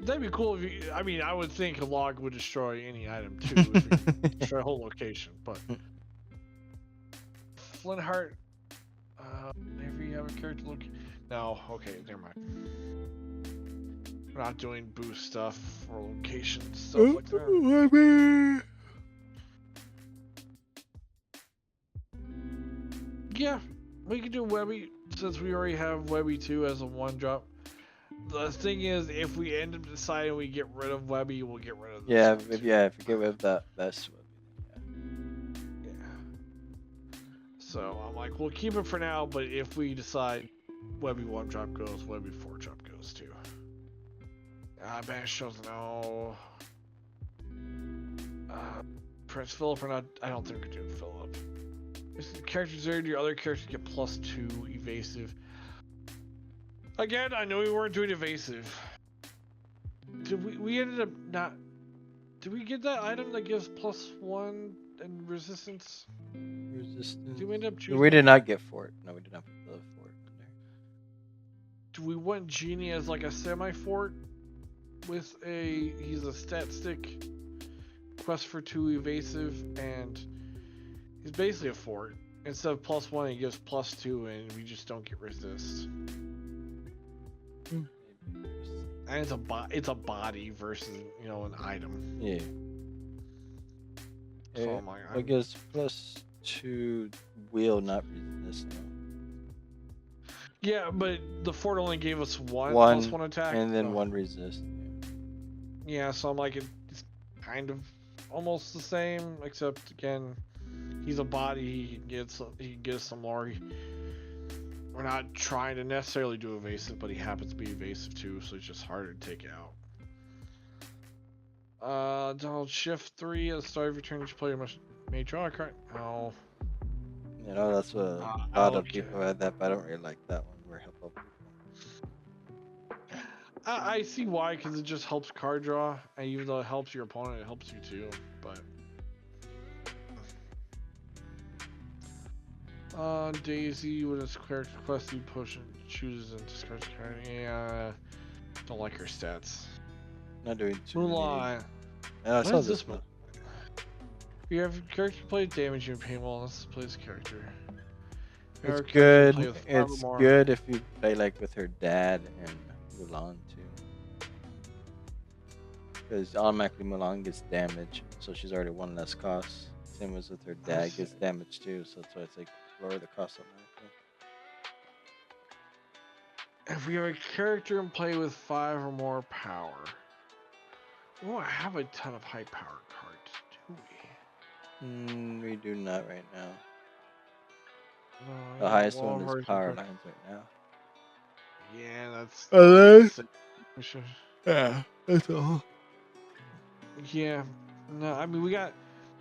That'd be cool if you. I mean, I would think a log would destroy any item too, if you destroy a whole location. But Flintheart. Whenever you have a character look. No, okay, never mind. We're not doing boost stuff or location stuff like that. Yeah, we could do Webby since we already have Webby 2 as a 1-drop. The thing is, if we end up deciding we get rid of Webby, we'll get rid of this. Yeah, if you get rid of that, that's yeah. So I'm like, we'll keep it for now, but if we decide Webby 1-drop goes, Webby 4-drop goes too. Banish shows no. Prince Philip or not? I don't think we could do Philip. Characters there, your other characters get +2 evasive. Again, I know we weren't doing evasive. Did we ended up not? Did we get that item that gives +1 and resistance? Resistance. Did we end up choosing? We did not get Fort. No, we did not put the Fort in there. Do we want Genie as like a semi-fort with he's a stat stick, quest for 2 evasive, and he's basically a fort. Instead of +1, he gives +2, and we just don't get resist. And it's a body versus an item. Yeah. So I guess +2 will not resist. No. Yeah, but the fort only gave us one +1 attack, and then 1 resist. Yeah, so I'm like it's kind of almost the same, except again, he's a body. He can get us some more. We're not trying to necessarily do evasive, but he happens to be evasive too, so it's just harder to take out. Donald shift 3 at the start of your turn. Each player may draw a card. Oh. That's what a lot of people had that, but I don't really like that one. Where help up. I see why, because it just helps card draw, and even though it helps your opponent, it helps you too. But Daisy with his character quest, he chooses and discards a card. Yeah, don't like her stats. Not doing too Mulan. I saw this one. You have character play damage you pay well. Let's play this character. It's good. It's good if you play like with her dad and Mulan too, because automatically Mulan gets damage, so she's already 1 less cost. Same as with her dad gets damage too, so that's why it's like lower the cost automatically. If we have a character in play with 5 or more power, we won't have a ton of high power cards, do We do not right now. we? No, The I got highest wall one is horizon power card. lines right now. Yeah, that's And then, sick. yeah, that's all. Yeah, no, I mean we got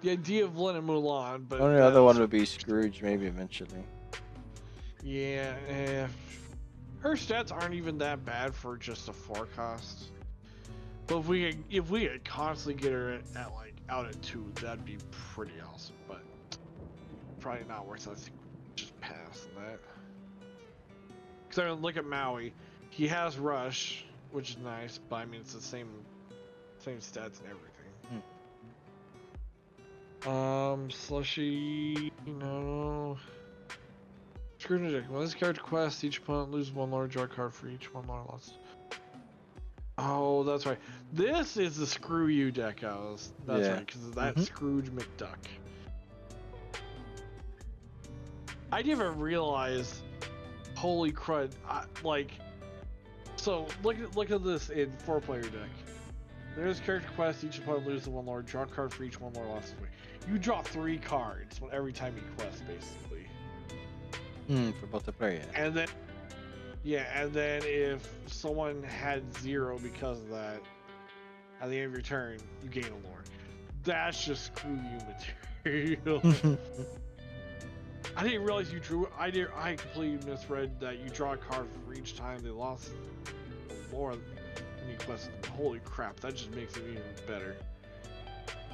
the idea of letting Mulan, but Only that other one also, would be Scrooge, maybe eventually. yeah, her stats aren't even that bad for just a forecast. But if we could constantly get her at like out at 2, that'd be pretty awesome. But probably not worth it. I think just pass on that. Because I mean, look at Maui. He has rush, which is nice, but I mean it's the same stats and everything. Hmm. Slushy, no. Screw Ninja. When this character quests, each opponent loses one lower draw card for each one lower loss. Oh, that's right. This is the Screw You deck. That's Yeah. right, because that's Scrooge McDuck. I didn't even realize. Holy crud! So look at this in 4-player deck. There's character quest. Each opponent loses one lower draw card for each one lower loss. You draw 3 cards every time you quest, basically. For multiplayer, yeah. And then if someone had 0 because of that, at the end of your turn, you gain a lore. That's just Screw You material. I didn't realize you drew. I completely misread that you draw a card for each time they lost the lore when you quest them. Holy crap! That just makes it even better.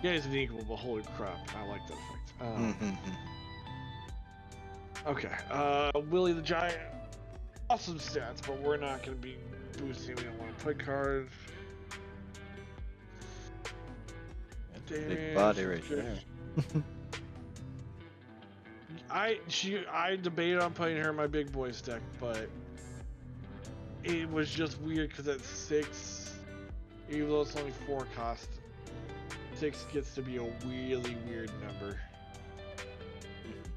Yeah, it's an equal, but holy crap! I like that effect. Okay. Willie the Giant. Awesome stats, but we're not going to be boosting. We don't want to play cards. That's a big body right there. I debated on putting her in my big boys deck, but it was just weird because at 6, even though it's only 4 cost, 6 gets to be a really weird number.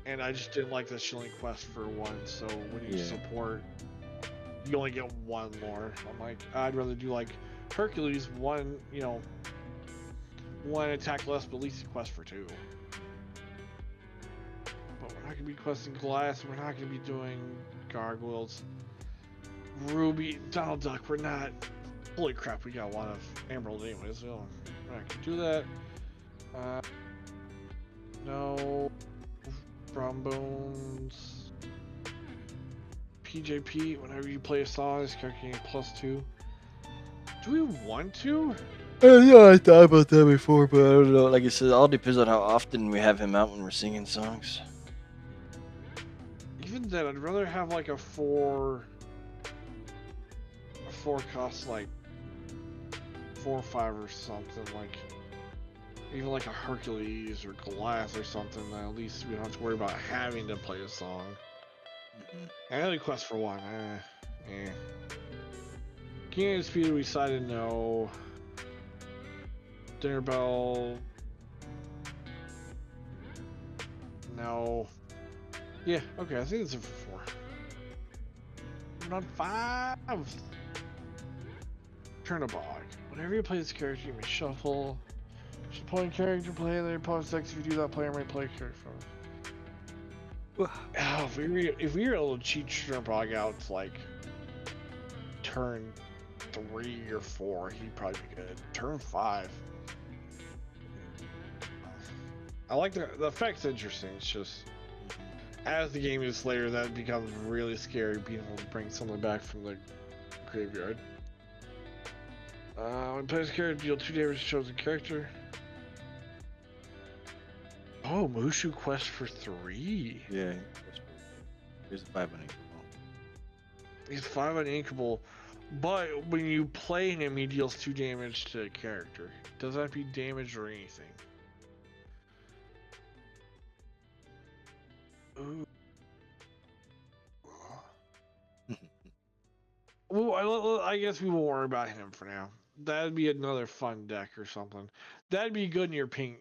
And I just didn't like the shilling quest for 1, so when you support, you only get 1 lore. I'm like, I'd rather do like Hercules, 1, 1 attack less, but at least you quest for 2. But we're not going to be questing Glass, we're not going to be doing Gargoyles. Ruby, Donald Duck, we're not. Holy crap, we got a lot of Emerald anyways, so we're not going to do that. No. Brombones. PJP, whenever you play a song, this character can get +2. Do we want to? Yeah, I thought about that before, but I don't know. Like I said, it all depends on how often we have him out when we're singing songs. Even then, I'd rather have like a 4 cost, like 4 or 5 or something, like even like a Hercules or Glass or something. That at least we don't have to worry about having to play a song. And only quest for 1. King of Speed, we decided no. Dinner Bell. No. Yeah, okay, I think it's a 4. Not 5. Turnabog. Whenever you play this character, you may shuffle. Should point character play their opponent's decks. If you do that, player may play a character from. Oh, if we were able to cheat Turnabog out to like turn 3 or 4, he'd probably be good. Turn 5. I like the effect's interesting. It's just as the game gets later, that becomes really scary, being able to bring something back from the graveyard. When player's character deal 2 damage to chosen character. Oh, Mushu quest for 3. Yeah, here's a 5 on He's 5 uninkable, but when you play him, he deals 2 damage to a character. Doesn't have to be damage or anything. Ooh. Well, I guess we won't worry about him for now. That'd be another fun deck or something. That'd be good in your ping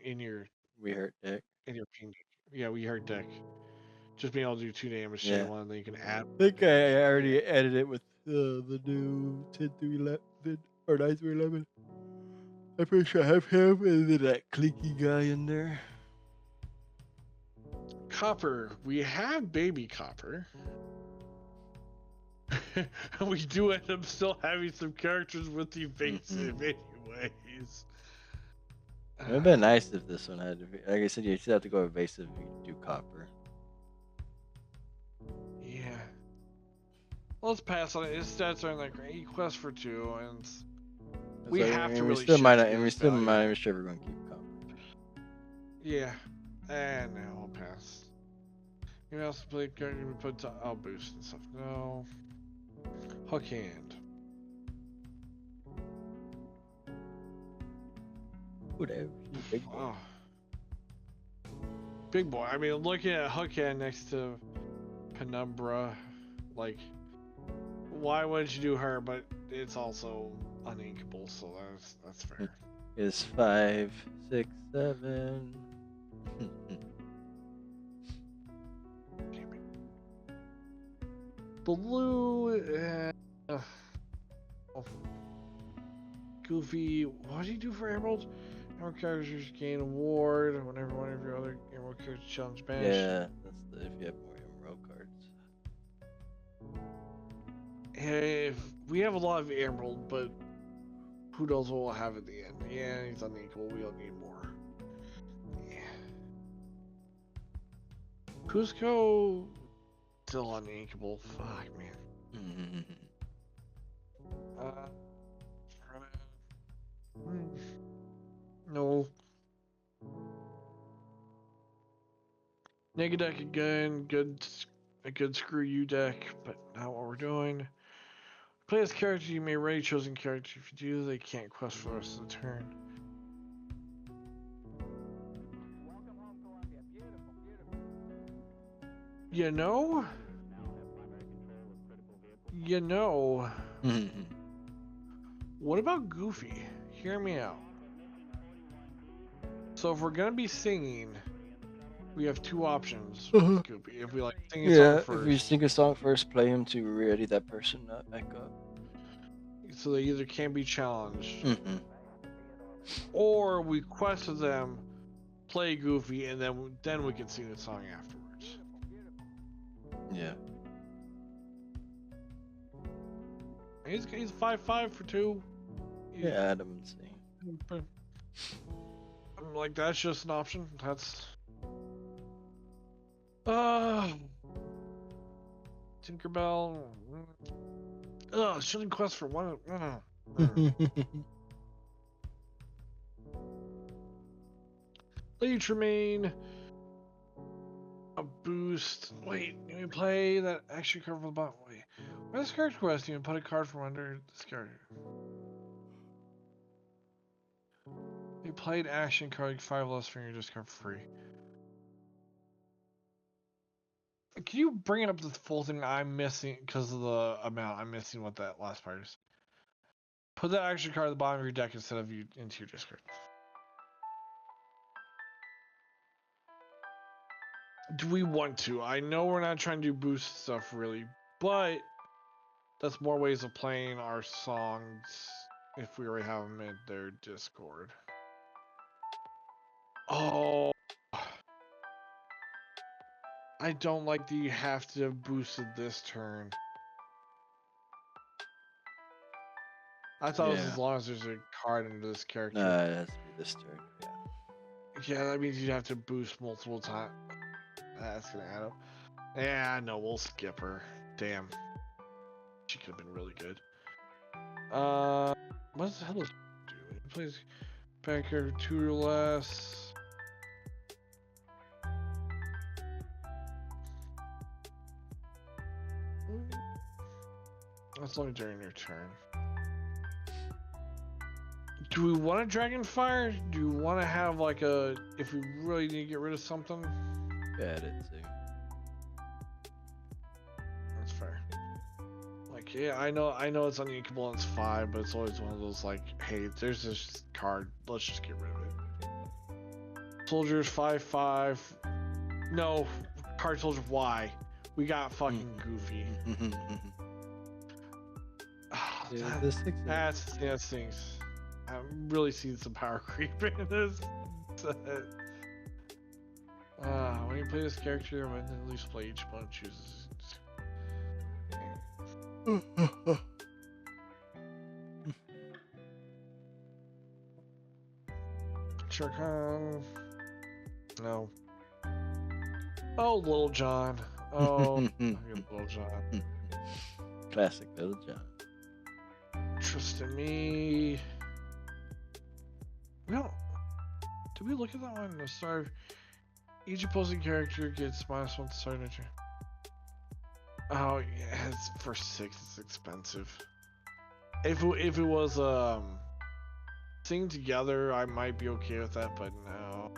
We hurt deck. in your ping deck. Yeah, we hurt deck. Just being able to do 2 damage to Yeah. anyone, then you can add. I think I already edited it with the new 10 through 11 or 9 through 11. I'm pretty sure I have him and then that clinky guy in there. Copper. We have Baby Copper. We do end up still having some characters with evasive, anyways. It would have been nice if this one had to be. Like I said, you still have to go evasive if you do copper. Yeah. Let's pass on it. His stats aren't that great. He quests for 2, and we have to really still shift might to not, get and we his still value. might not even sure we're going to keep copper. Yeah. And now I'll pass. You also play character we put to I'll boost and stuff. No. Hook hand. Whatever. You big boy. Oh. Big boy. I mean, looking at hook hand next to Penumbra, like, why would you do her? But it's also uninkable, so that's fair. Is 5, 6, 7. Blue. Goofy. What do you do for Emerald? Emerald characters gain award whenever one of your other Emerald characters challenge bash. Yeah, that's if you have more emerald cards. If we have a lot of Emerald, but who knows what we'll have at the end? Yeah, he's unequal. We'll need more. Yeah. Cusco still unequal. Fuck, man. No. Negative deck again. A good screw you deck, but not what we're doing. Play as character, you may raid chosen character. If you do, they can't quest for the rest of the turn. You know? You know. What about Goofy? Hear me out. So if we're gonna be singing, we have 2 options with Goofy. If we like sing a song first. If you sing a song first, play him to ready that person back up. So they either can't be challenged, or we quest with them, play Goofy, and then we can sing the song afterwards. Yeah. He's 5/5 for 2. Yeah, Adam and see. I'm like, that's just an option. That's Tinkerbell. Shooting quest for 1. Lady Tremaine. A boost. Wait, can we play that extra card for the bottom? Wait. Why does character quest even put a card from under this character? You played action card, 5 less from your discard for free. Can you bring it up to the full thing? I'm missing because of the amount. I'm missing what that last part is. Put that action card at the bottom of your deck instead of you into your discard. Do we want to? I know we're not trying to do boost stuff really, but that's more ways of playing our songs if we already have them in their Discord. Oh, I don't like that you have to have boosted this turn. I thought it was as long as there's a card under this character. No, it has to be this turn. Yeah. Yeah, that means you'd have to boost multiple times. That's gonna add up. Yeah, no, we'll skip her. Damn. She could have been really good. What the hell does she do? It plays backer 2 or less. That's only during your turn. Do we want a Dragon Fire? Do we want to have like a, if we really need to get rid of something? Yeah, I did too. That's fair. Like, yeah, I know it's unequal and it's 5, but it's always one of those like, hey, there's this card, let's just get rid of it. Soldiers 5/5. No, card soldier Y. We got fucking Goofy. to the sixes. That stinks. I'm really seeing some power creep in this. When you play this character, when at least play each one chooses. Sharkan. No. Oh, Little John. Oh, Little John. Classic Little John. Trust in me. No. Did we look at that one? No, sorry. Each opposing character gets -1 to start nature. Oh, yeah, it's for 6. It's expensive. If it was sing together, I might be okay with that, but no.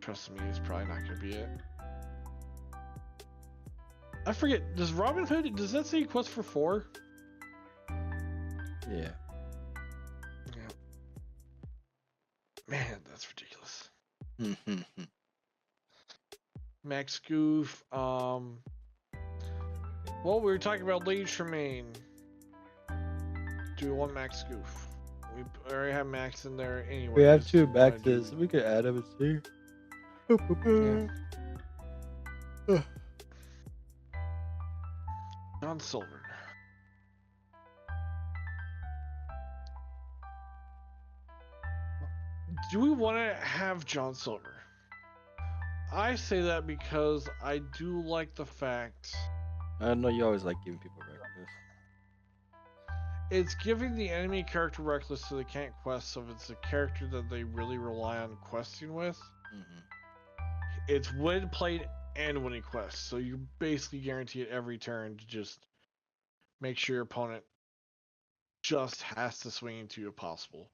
Trust me, it's probably not gonna be it. I forget. Does Robin Hood? Does that say quest for 4? Yeah. Yeah. Man, that's ridiculous. Max Goof. Well, we were talking about Lady Tremaine. Do we want Max Goof? We already have Max in there anyway. We have 2 Maxes. We could add them and see. Yeah. John Silver. Do we want to have John Silver? I say that because I do like the fact I know you always like giving people reckless. it's giving the enemy character reckless so they can't quest, so if it's a character that they really rely on questing with, it's when played and when he quests. So you basically guarantee it every turn to just make sure your opponent just has to swing into you if possible.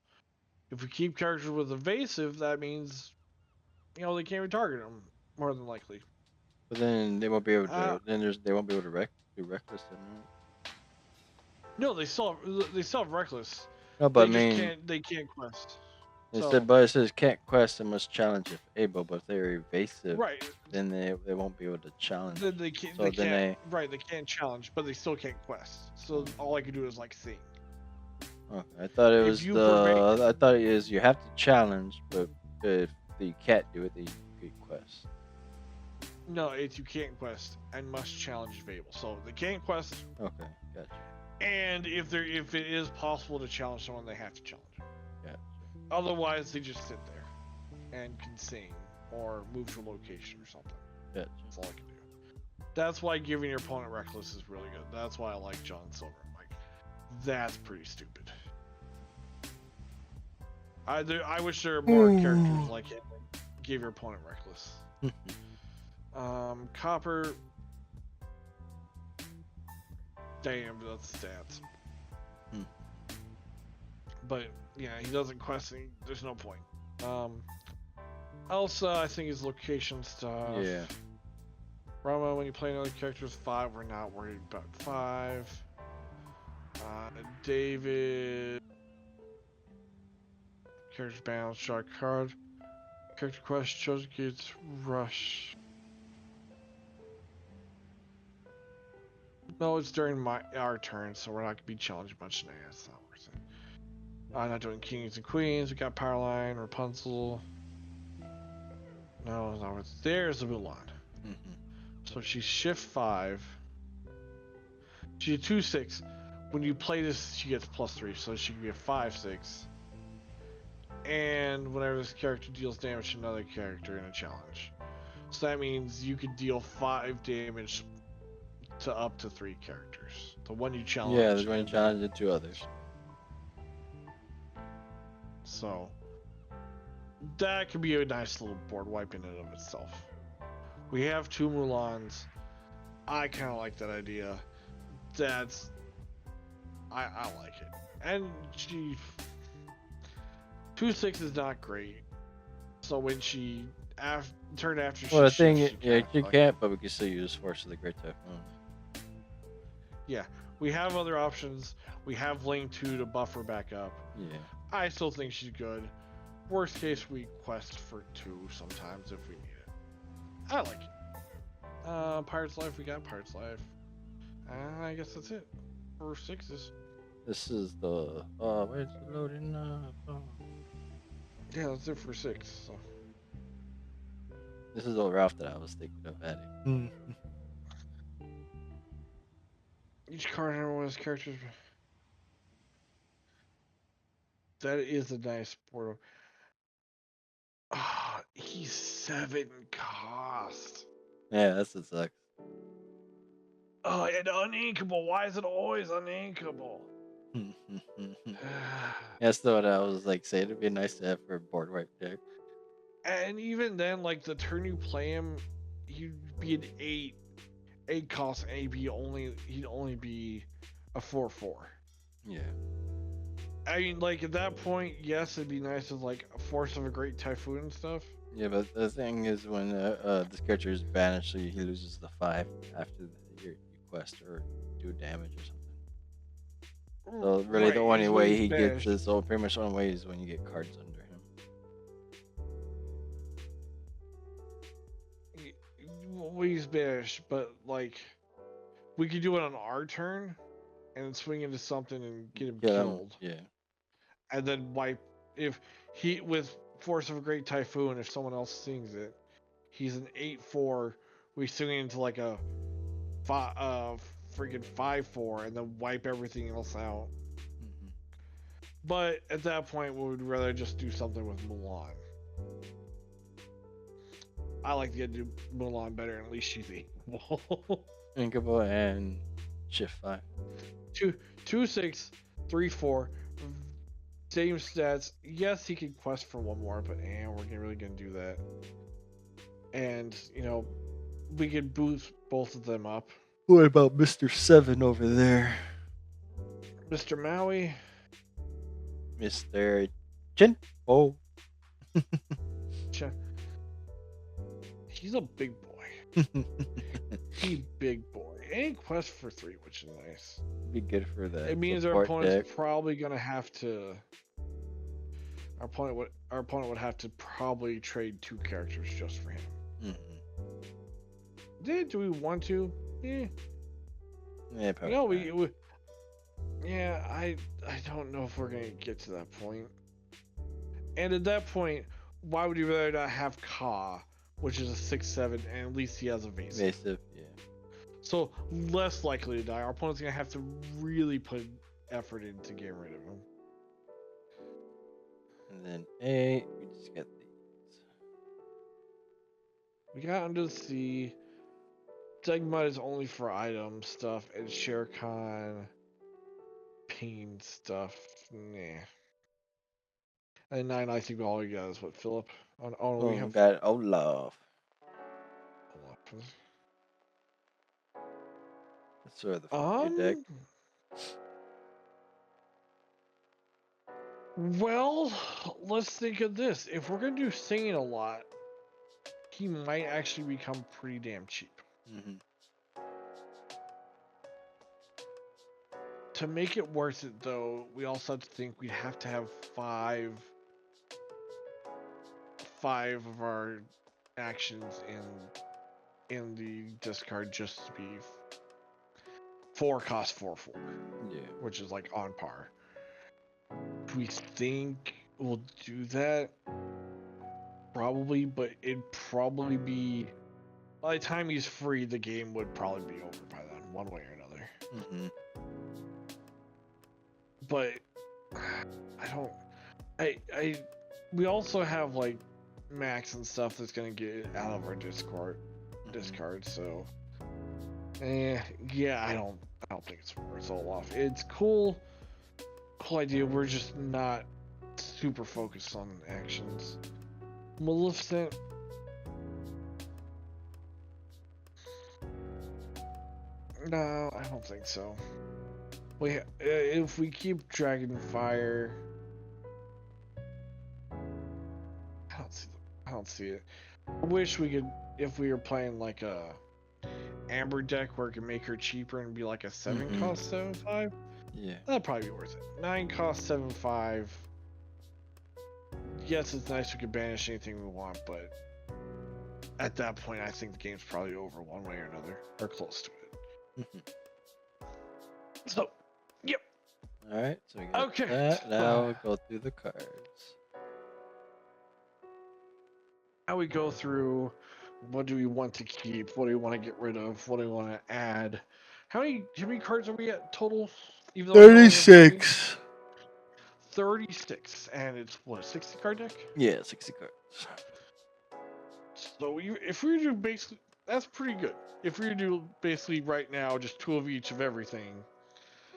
If we keep characters with evasive, that means they can't even target them more than likely. But then they won't be able to. They won't be able to do reckless. Then, right? No, they still have reckless. No, but They can't quest. But it says can't quest and must challenge if able. But if they're evasive, right, then they won't be able to challenge. Then they can't. So they can't. Right, they can't challenge, but they still can't quest. So all I can do is like sing. Okay, I thought it was I thought it is you have to challenge, but if you can't do it, then you can quest. No, it's you can't quest and must challenge if able. So they can't quest. Okay, gotcha. And if it is possible to challenge someone, they have to challenge them. Gotcha. Otherwise, they just sit there and can sing or move to a location or something. Gotcha. That's all I can do. That's why giving your opponent reckless is really good. That's why I like John Silver. I'm like, that's pretty stupid. I wish there were more characters like it. Give your opponent reckless. Copper. Damn, that's stats. But yeah, he doesn't quest. There's no point. Elsa, I think is location stuff. Yeah. Rama, when you play another character with 5, we're not worried about 5. David. Character balance, shot card. Character quest, chosen kids, rush. No, it's during our turn, so we're not gonna be challenged much today. That's not worth it. I'm not doing kings and queens. We got Powerline, Rapunzel. No, not worth it. There's the Mulan. So she's shift 5. She's a 2/6. When you play this, she gets +3, so she can be a 5/6. And whenever this character deals damage to another character in a challenge. So that means you could deal 5 damage to up to 3 characters. The one you challenge. Yeah, there's one you challenge and 2 others. So that could be a nice little board wipe in and of itself. We have 2 Mulans. I kind of like that idea. I like it. And she 2/6 is not great. So when she turn after well, the thing, you can't, but we can still use Force of the Great Typhoon. Yeah, we have other options. We have Lane 2 to buffer back up. Yeah. I still think she's good. Worst case, we quest for 2 sometimes if we need it. I like it. Pirate's Life, we got Pirate's Life. I guess that's it. for sixes. This is the where's it loading up? Oh. Yeah, let's do it for six. So This is the Ralph that I was thinking of adding. each card has one of his characters. That is a nice portal. Ah, he's 7 cost. Yeah, that's what sucks. Oh, and uninkable. Why is it always uninkable? That's the one I was like saying. It'd be nice to have for a board wipe deck. And even then, like the turn you play him, he'd be an 8 cost, and he'd only be a 4/4. Yeah. I mean, like at that point, yes, it'd be nice as like a force of a great typhoon and stuff. Yeah, but the thing is, when this character is banished, so he loses the 5 after your quest or do damage or something. So really, the Right, only is when way he's he gets banished. this, so pretty much the only way is when you get cards under him. Well, he's banished, but like we could do it on our turn and swing into something and get him killed, Yeah. and then wipe. If he with force of a great typhoon, if someone else sings it, he's an 8/4. We swing into like a freaking 5/4, and then wipe everything else out. Hmm. But at that point, we would rather just do something with Mulan. I like to do Mulan better, and at least she's able. Inkable and shift 5. 2/6, 3/4. Same stats. Yes, he can quest for one more, but we're really gonna do that. And we could boost both of them up. What about Mr. 7 over there? Mr. Maui. Mr. Chin? Oh. He's a big boy. He's big boy. And quest for 3, which is nice. Be good for that. It means our opponent's probably gonna have to. Our opponent would have to probably trade 2 characters just for him. Mm-hmm. Do we want to? Yeah, probably. I don't know if we're gonna get to that point. And at that point, why would you rather not have Ka, which is a 6/7, and at least he has evasive? Evasive, yeah. So less likely to die. Our opponent's gonna have to really put effort into getting rid of him. And then 8, we just get these. We got Under the Sea. Degmud is only for item stuff, and Shere Khan pain stuff. Nah. And 9, I think all we got is what, Philip? We have got Olaf. That's sort of the front deck. Well, let's think of this. If we're gonna do singing a lot, he might actually become pretty damn cheap. Mm-hmm. To make it worth it, though, we also have to think we'd have to have five of our actions in the discard just to be 4 cost 4/4. Yeah. Which is like on par. We think we'll do that. Probably, but it'd probably be by the time he's free, the game would probably be over by then, one way or another. Mm-hmm. But we also have like Max and stuff that's gonna get out of our discard, so yeah, I don't think it's worth Olaf. It's cool idea. We're just not super focused on actions. Maleficent. No, I don't think so. If we keep Dragonfire, I don't see it. I wish we could, if we were playing like a Amber deck where it could make her cheaper and be like a 7 cost 7/5. Yeah. That'd probably be worth it. 9 cost 7/5. Yes, it's nice we could banish anything we want, but at that point, I think the game's probably over one way or another, or close to it. So, All right, so we got Okay. that. Now we'll go through the cards. Now we go through what do we want to keep, what do we want to get rid of, what do we want to add. How many cards are we at total? Even though we only have 30? 36. 36. And it's what, a 60 card deck? Yeah, 60 cards. So if we do basically, that's pretty good. If we do basically right now just two of each of everything,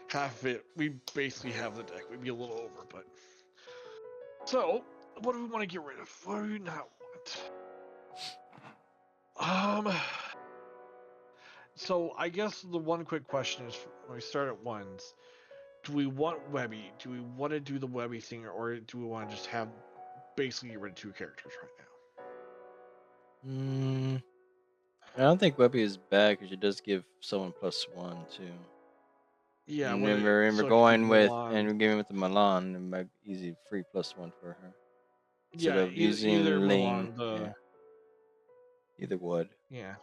half of it, we basically have the deck. We'd be a little over, but so what do we want to get rid of? What do we not want? So I guess the one quick question is when we start at ones, do we want Webby? Do we want to do the Webby thing, or do we want to just have basically get rid of two characters right now? Mm, I don't think Webby is bad because it does give someone +1 too. Yeah, And when then it, we're so it could be going with Milan. and we're giving with the Milan. It might be easy free +1 for her instead Yeah, of either using Ling. Milan Yeah, the either would. yeah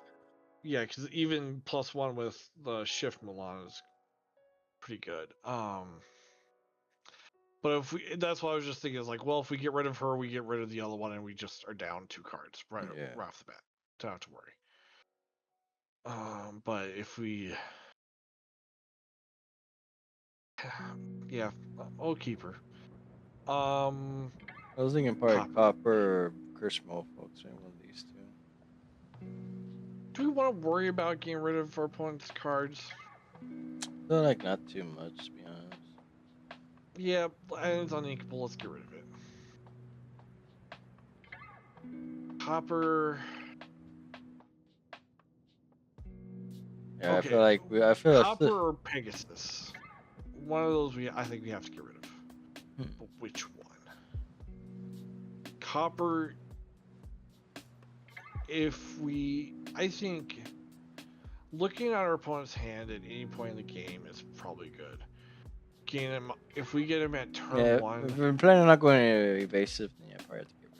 yeah because even +1 with the shift Milan is pretty good. But if we, that's what I was just thinking is like, well, if we get rid of her, we get rid of the other one, and we just are down two cards Yeah. right off the bat. Don't have to worry. But if we, yeah, I'll keep her. I was thinking probably Copper. Copper or Chris folks, maybe one of these two. Do we want to worry about getting rid of our opponent's cards? Feel like not too much to be honest. Yeah, and it's uninkable. Let's get rid of it. Copper. Yeah, Okay, I feel like Copper or Pegasus. One of those I think we have to get rid of. But which one? Copper. I think looking at our opponent's hand at any point in the game is probably good. Getting him, if we get him at turn yeah, one, if we're planning on not going evasive, then yeah, probably have to get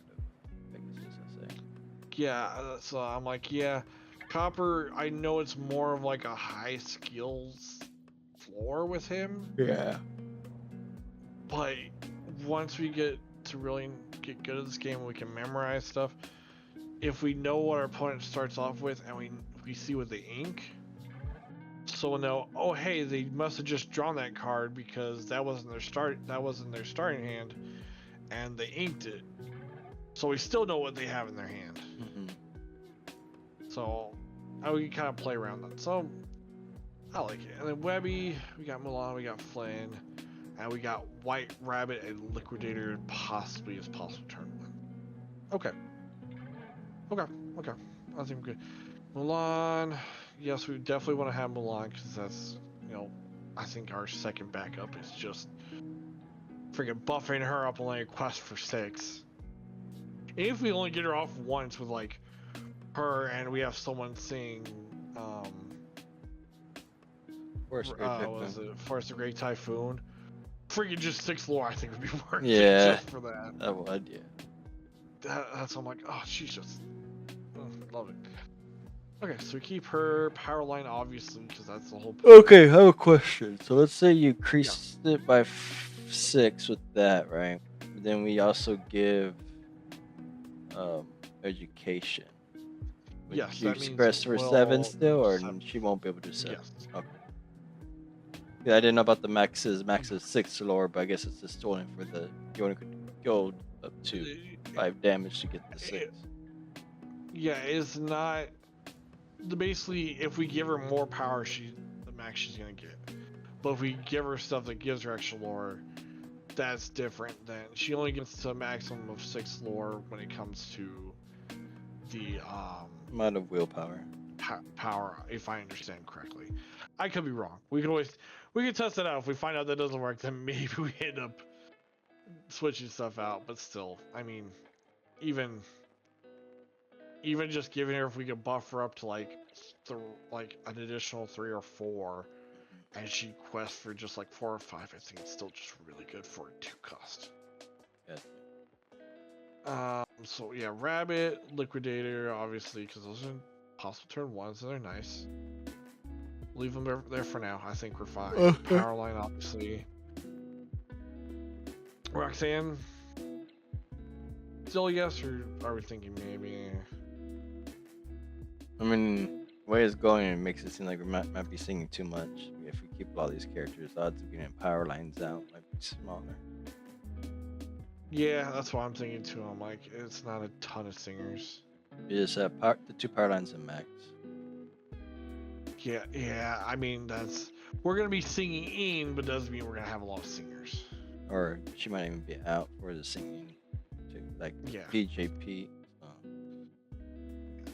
rid of Pegasus, I say. yeah. So I'm like, yeah, Copper. I know it's more of like a high skills floor with him, Yeah. but once we get to really get good at this game, we can memorize stuff. If we know what our opponent starts off with, and we see what they ink, so we'll know. Oh, hey, they must have just drawn that card because that wasn't their starting hand, and they inked it. So we still know what they have in their hand. Mm-hmm. So we kind of play around that. So I like it. And then Webby, we got Mulan, we got Flynn, and we got White Rabbit and Liquidator possibly as possible turn one. Okay. Okay. I think we're good. Mulan, yes, we definitely want to have Mulan because that's, I think our second backup is just freaking buffing her up only a quest for 6. If we only get her off once with like her and we have someone sing Force Great was Typhoon. it Force the Great Typhoon? Freaking just 6 lore I think would be worth it Yeah, just for that. that would, yeah. That's I'm like, oh, she's just love it. Okay, so we keep her Powerline obviously because that's the whole point. Okay, I have a question. So let's say you Yeah. increased it by 6 with that, right? But then we also give education. Would Yes, you that means express for 7 well, still, or 7. she won't be able to do 7? Yes. Okay. Yeah, I didn't know about the max is 6 lore, but I guess it's just only for the you only could go up to 5 damage to get the 6. Yeah, it's not basically if we give her more power, the max she's gonna get. But if we give her stuff that gives her extra lore, that's different. Then she only gets to a maximum of 6 lore when it comes to the Amount of willpower. power, if I understand correctly. I could be wrong. We could test it out. If we find out that doesn't work, then maybe we end up switching stuff out. But still, I mean, even just giving her, if we could buff her up to like an additional 3 or 4, and she quests for just like 4 or 5, I think it's still just really good for a 2 cost. Yeah. So yeah, Rabbit, Liquidator, obviously, because those are possible turn 1s, and they're nice. Leave them there for now. I think we're fine. Powerline, obviously. Roxanne, still yes, or are we thinking maybe? I mean, the way it's going, it makes it seem like we might be singing too much. If we keep all these characters, odds of getting power lines out might be smaller. Yeah, that's what I'm thinking too. I'm like, it's not a ton of singers. We just have the two power lines in max. Yeah, yeah. I mean, that's we're gonna be singing in, but doesn't mean we're gonna have a lot of singers. Or she might even be out for the singing, too, like Yeah. PJP.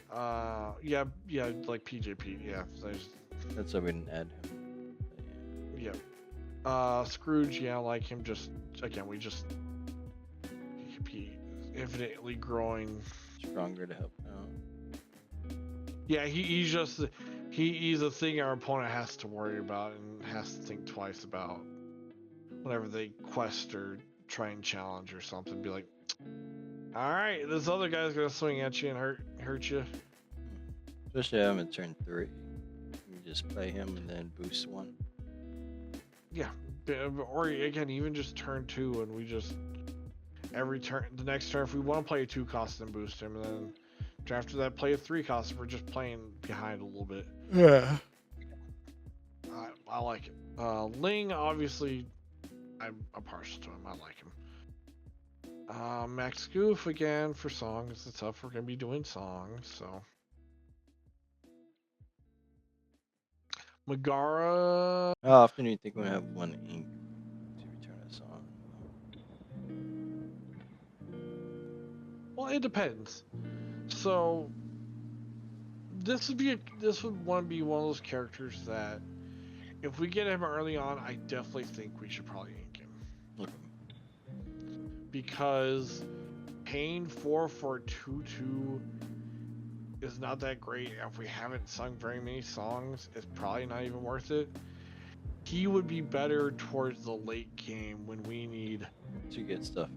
So. Yeah, yeah, like PJP. Yeah, there's, That's why we didn't add him. yeah. Scrooge. Yeah, like him. Just again, we just he infinitely growing. Stronger to help out. Yeah, he's just he's a thing our opponent has to worry about and has to think twice about whenever they quest or try and challenge or something. Be like, all right, this other guy's gonna swing at you and hurt you. Especially having in turn 3. You just play him and then boost 1. Yeah, or again, even just turn 2 and we just every turn, the next turn, if we want to play a 2 cost, then boost him, and then after that, play a 3 cost. If we're just playing behind a little bit. Yeah. I like it. Ling, obviously, I'm partial to him. I like him. Max Goof again for songs and stuff. We're gonna be doing songs, so. Megara. How often do you think we have 1 ink to return a song? Well, it depends. So this would want to be one of those characters that if we get him early on, I definitely think we should probably ink him. Okay. Because paying 4 for 2/2 is not that great. If we haven't sung very many songs, it's probably not even worth it. He would be better towards the late game when we need To get stuff.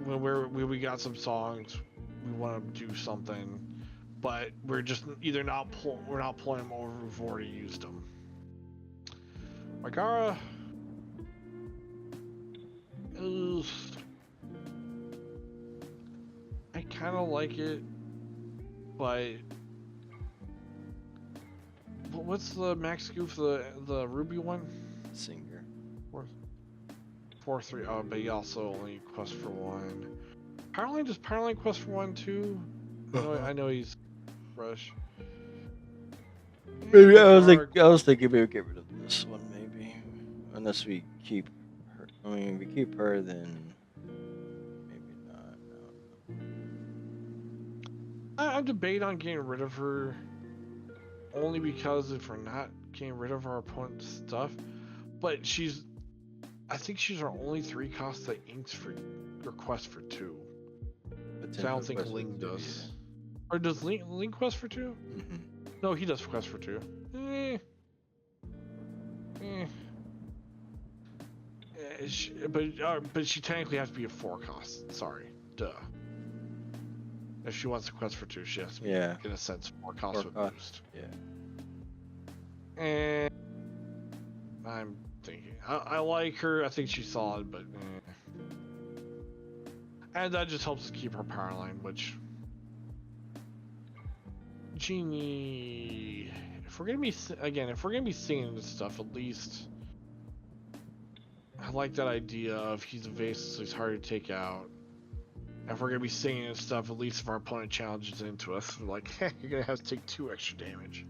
when we got some songs, we want to do something, but we're just either we're not pulling them over. We've already used them. Megara. I kind of like it, but what's the max goof, the Ruby one? Singer. 4-3. Oh, but he also only quests for 1. Powerline, does Powerline quest for 1 too? I know he's rush. Maybe I was thinking maybe get rid of this one maybe, unless we keep her. I mean, if we keep her, then maybe not. No. I'm debating on getting rid of her, only because if we're not getting rid of our opponent's stuff, but I think she's our only 3 cost that inks for request for 2. So I don't think Ling does. Or does Ling quest for 2? Mm-hmm. No, he does quest for 2. But she technically has to be a 4 cost. Sorry, duh. If she wants to quest for 2, she has to be, in a sense, 4 cost with boost. Yeah. And I'm thinking, I like her. I think she's solid, but and that just helps us keep her power line, which Genie. If we're gonna be singing this stuff, at least I like that idea of he's evasive, so he's hard to take out. If we're gonna be singing and stuff, at least if our opponent challenges into us, we're like, hey, you're gonna have to take 2 extra damage.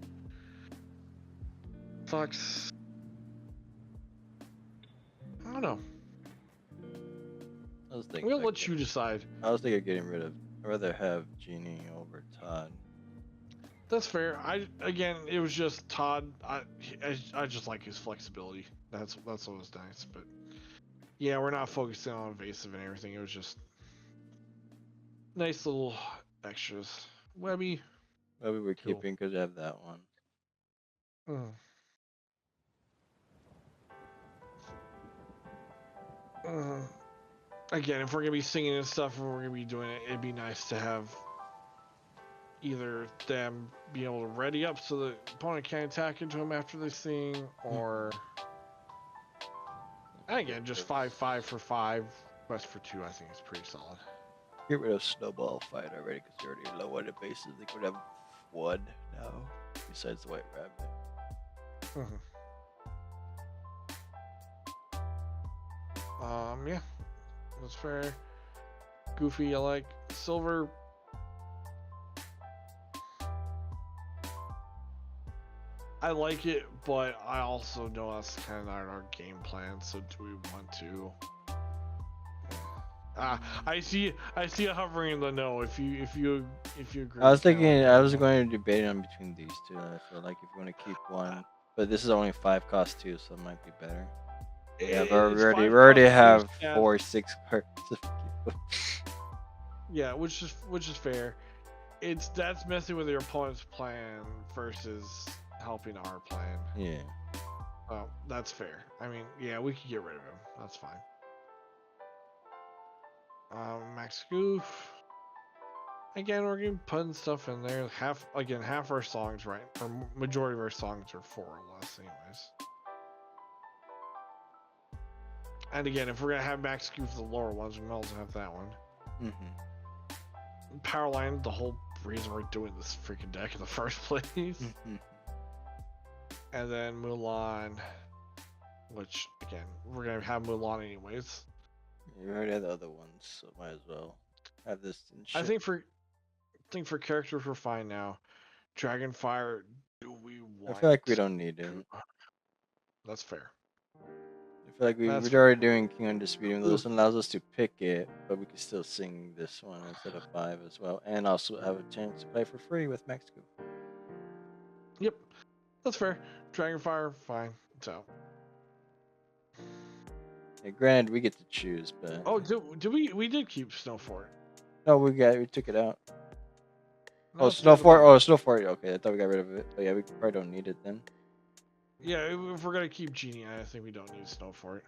Sucks. I don't know. We'll let you decide. I was thinking of getting rid of. I'd rather have Genie over Todd. That's fair. It was just Todd. I just like his flexibility. That's what was nice. But yeah, we're not focusing on evasive and everything. It was just nice little extras. Webby. Webby we're keeping because you have that one. Again, if we're gonna be singing and stuff, and we're gonna be doing it, it'd be nice to have either them be able to ready up so the opponent can't attack into them after they sing, or again, just 5/5 for 5 Quest for 2, I think, is pretty solid. Get rid of Snowball Fight already because you're already low on the bases. They could have one now, besides the White Rabbit. Mhm. Yeah, that's fair. Goofy, I like. Silver, I like it, but I also know that's kind of not our game plan. So do we want to? I see it hovering in the no. If you I agree, was kind of thinking, like I doing was one. going to debate on between these two. I feel like if you want to keep Uh, one, but this is only 5 cost too, so it might be better. Yeah, but it's we 5 already cost two have stats. 4, 6 cards. Yeah, which is fair. It's that's messing with your opponent's plan versus helping our plan. Yeah. Oh, that's fair. I mean, yeah, we could get rid of him. That's fine. Max Goof. Again, we're gonna putting stuff in there. Half our songs, right, or majority of our songs are 4 or less, anyways. And again, if we're gonna have Max Goof the lower ones, we might as well have that one. Powerline, the whole reason we're doing this freaking deck in the first place. And then Mulan, which again, we're gonna have Mulan anyways. You already have the other ones, so might as well have this and I shit. think for characters we're fine now. Dragonfire, do we I want feel like we to? don't need it. That's fair. I feel like That's we're fair. already doing King Undisputed. This one allows us to pick it, but we can still sing this one instead of 5 as well, and also have a chance to play for free with Mexico. Yep, that's fair. Dragonfire, fine. It's out. Yeah, granted, we get to choose, but Oh, do we did keep Snowfort? no, we took it out. No, Oh, it's still the Snowfort. bottom. Oh, Snowfort. Okay, I thought we got rid of it, but yeah, we probably don't need it then. Yeah, if we're gonna keep Genie, I think we don't need Snowfort.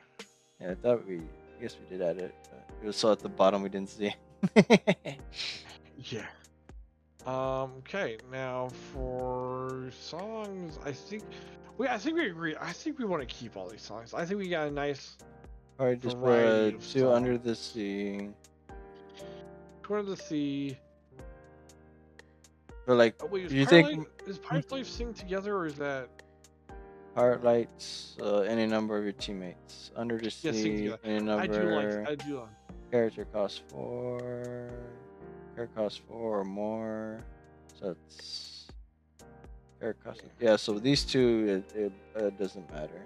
Yeah, I thought we. I guess we did add it, but it was so at the bottom we didn't see. Yeah. Okay, now for songs, I think we agree. I think we want to keep all these songs. I think we got a nice Probably just variety put of 2 songs. Under the Sea. Toward the Sea. But like, Oh, wait, do you think is Pirate's Life sing together or is that? Heart lights any number of your teammates? Under the Yeah, sing Sea, together. any I do like. number. I do. Character costs 4. Character costs 4 or more. So it's character cost. Yeah, so these two, it doesn't matter.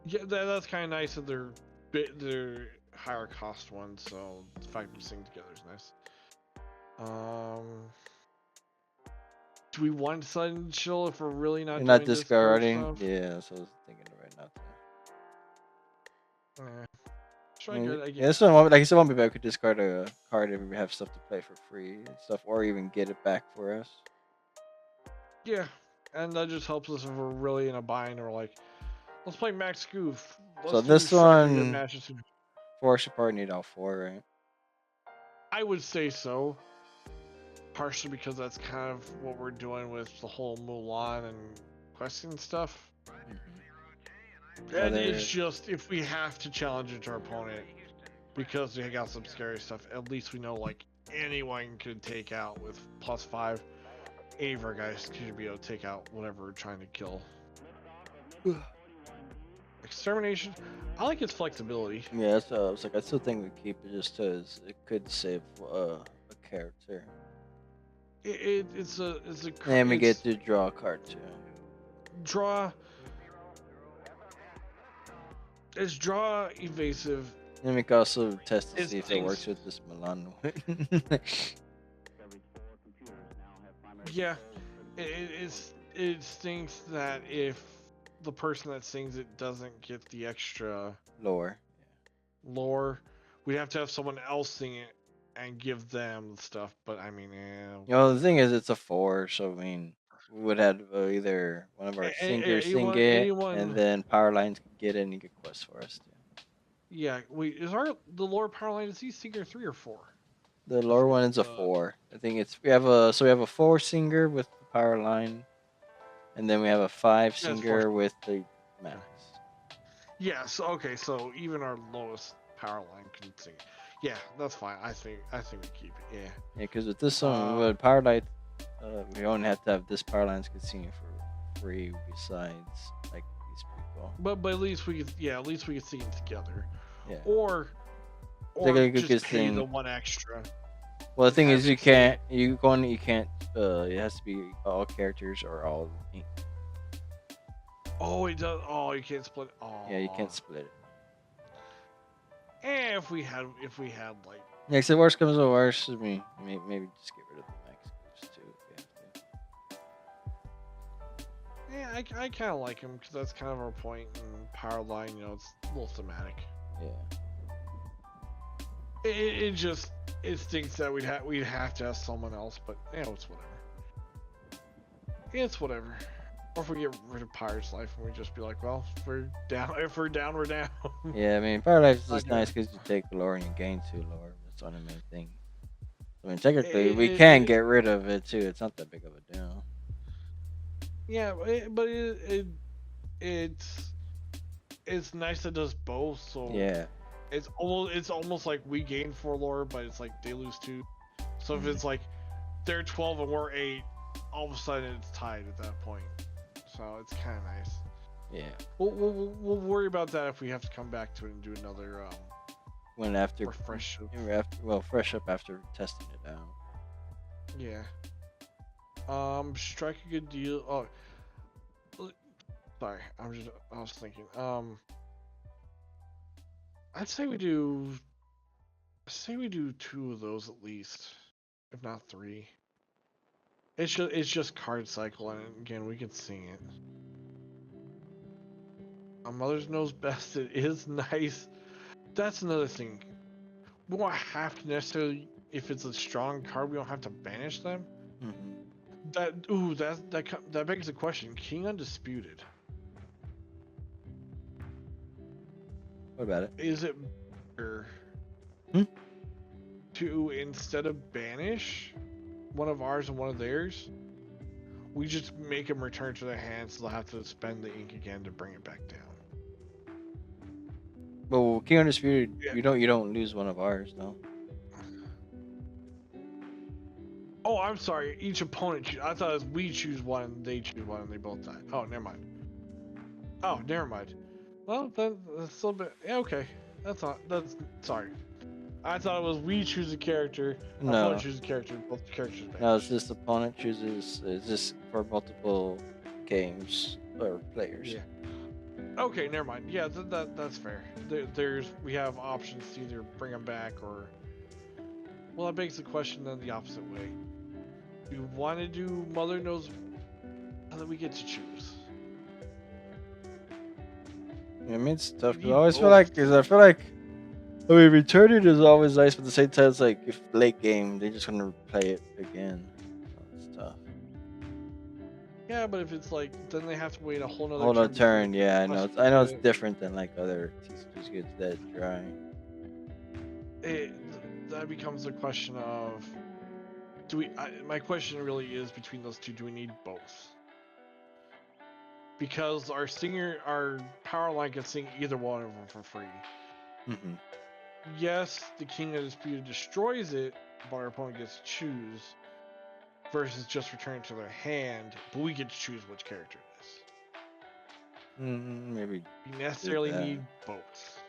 Yeah, that's kind of nice that they're higher cost ones. So the fact that we sing together is nice. Do we want Sudden Chill if we're really not You're not doing disco discarding? stuff? Yeah, so I was thinking right now. Try good Yeah, again. this one, like I said, one maybe I could discard a card if we have stuff to play for free and stuff, or even get it back for us. Yeah, and that just helps us if we're really in a bind or like, let's play Max Goof. So Let's do this Striker Good one, matches. 4 should probably need all 4, right? I would say so. Partially because that's kind of what we're doing with the whole Mulan and questing stuff. And it's just if we have to challenge it to our opponent because we got some scary stuff, at least we know like anyone could take out with +5. Any of our guys could be able to take out whatever we're trying to kill. Extermination, I like its flexibility. Yeah, that's I was like, I still think we keep it just because it could save a character. It's a And we it's get to draw a card too. draw. It's draw evasive. And we can also test to It see if it stinks. works with this Milan. Yeah, it stinks that if the person that sings it doesn't get the extra Lower. lore, we'd have to have someone else sing it and give them the stuff. But I mean, The thing is, it's a 4, so I mean, we would have either one of our singers sing it, and anyone. then Powerlines could get it and get quests for us too. Yeah, wait, the lore power line, is he singer 3 or 4? The I lower forget. one is a 4. I think it's we have a 4 singer with the Powerline, and then we have a 5 Yeah, it's 4. singer with the max. Yeah, so okay, so even our lowest Powerline can sing. Yeah, that's fine. I think we keep it. Yeah, because with this Yeah. one, with Powerlight, we only have to have this Powerlines continue for free. Besides, like these people. But at least we could, yeah, at least we could sing it together, Yeah, or they just could pay the sing. one extra Well, the and thing have is, it sing. you can't. It has to be all characters or all. Oh, it does. Oh, you can't split. Yeah, you can't Oh, split it. if we had like, Yeah, so worst comes to worst, I mean, maybe just get rid of the max boost too if you have yeah, I kind of like him because that's kind of our point in Powerline. It's a little thematic. to. Yeah. It just it stinks that we'd have to have someone else, but it's whatever. It's whatever. Or if we get rid of Pirate's Life and we just be like, well, if we're down, we're down. Yeah, I mean, Paradise is just Not gonna- nice because you take lore and you gain 2 lore. That's the only main thing. I mean, technically, It, we it, can it, get rid of it too. It's not that big of a deal. yeah, it's nice that it does both. So Yeah. it's almost like we gain 4 lore, but it's like they lose 2. So if Mhm. it's like they're 12 and we're 8, all of a sudden it's tied at that point. So it's kind of nice. Yeah. We'll worry about that if we have to come back to it and do another When after, refresh. fresh up after testing it out. Yeah. Strike a good deal. Oh, sorry. I was thinking. I'd say we do. Say we do 2 of those at least, if not 3. It's just card cycle, and again we can sing it. My mother's knows best. It is nice. That's another thing. We don't have to necessarily. If it's a strong card, we don't have to banish them. Mm-hmm. That begs the question: King Undisputed. What about it? Is it better Hmm? to, instead of banish one of ours and one of theirs, we just make them return to their hands, so they'll have to spend the ink again to bring it back down? Well, King Undisputed, Yeah. you don't lose one of ours, no. Oh, I'm sorry. Each opponent. I thought it was we choose one, and they choose one, and they both die. Oh, never mind. Oh, never mind. Well, then that's a little bit. Yeah, okay. That's sorry. I thought it was we choose a character, our opponent No, chooses a character, both characters no. It's vanish. just opponent chooses. It's just for multiple games or players. Yeah. Okay, never mind. Yeah, that's fair. We have options to either bring them back or. Well, that begs the question then the opposite way. Do you want to do Mother Knows, and then we get to choose? I mean, it's tough. We 'Cause need I feel like. I mean, returning is always nice, but at the same time, it's like if late game, they're just gonna play it again. So it's tough. Yeah, but if it's like, then they have to wait a whole nother Hold on, turn before turn. they Yeah, I know. request I know it's it. different than like other TCGs goods that dry. That becomes the question of, my question really is between those two, do we need both? Because our power line can sing either one of them for free. Mm-hmm. Yes, the King of Disputed destroys it, but our opponent gets to choose, versus just return it to their hand, but we get to choose which character it is. Maybe We do necessarily that. need both.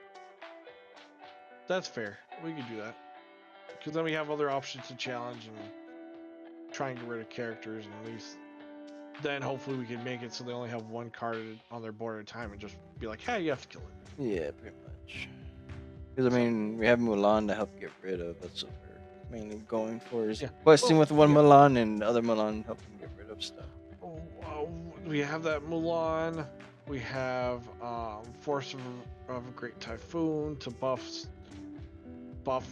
That's fair. We could do that. Because then we have other options to challenge and try and get rid of characters, and at least then hopefully we can make it so they only have one card on their board at a time and just be like, hey, you have to kill it. Yeah, pretty much. Because I mean, we have Mulan to help get rid of. That's what we're mainly going for. Is Yeah. questing with one yeah. Mulan and the other Mulan helping get rid of stuff. We have that Mulan. We have Force of a Great Typhoon to buff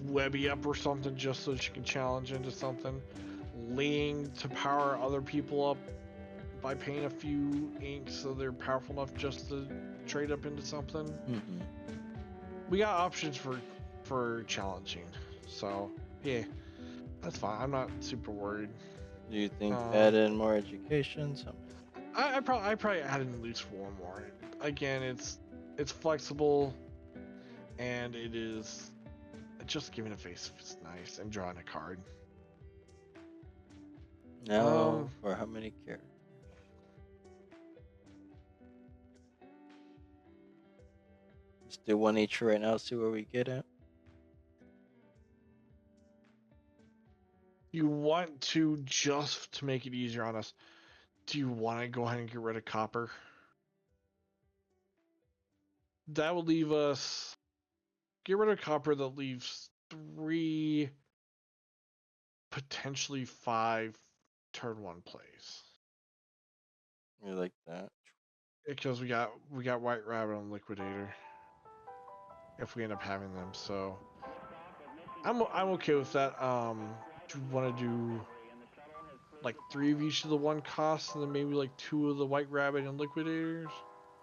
Webby up or something just so she can challenge into something. Ling to power other people up by paying a few inks so they're powerful enough just to trade up into something. Mm-hmm. We got options for challenging, so yeah, that's fine. I'm not super worried. Do you think add in more education? Something? I probably added at least 4 more. Again, it's flexible. and it is just giving a face is nice and drawing a card. Now, for how many characters? Let's do one each right now. See where we get at. You want to, just to make it easier on us, do you want to go ahead and get rid of copper? That would leave us. Get rid of copper. That leaves 3, potentially 5 turn 1 plays. You like that? Because we got White Rabbit and Liquidator. If we end up having them, so I'm okay with that. Do you want to do like 3 of each of the 1 cost, and then maybe like 2 of the White Rabbit and Liquidators?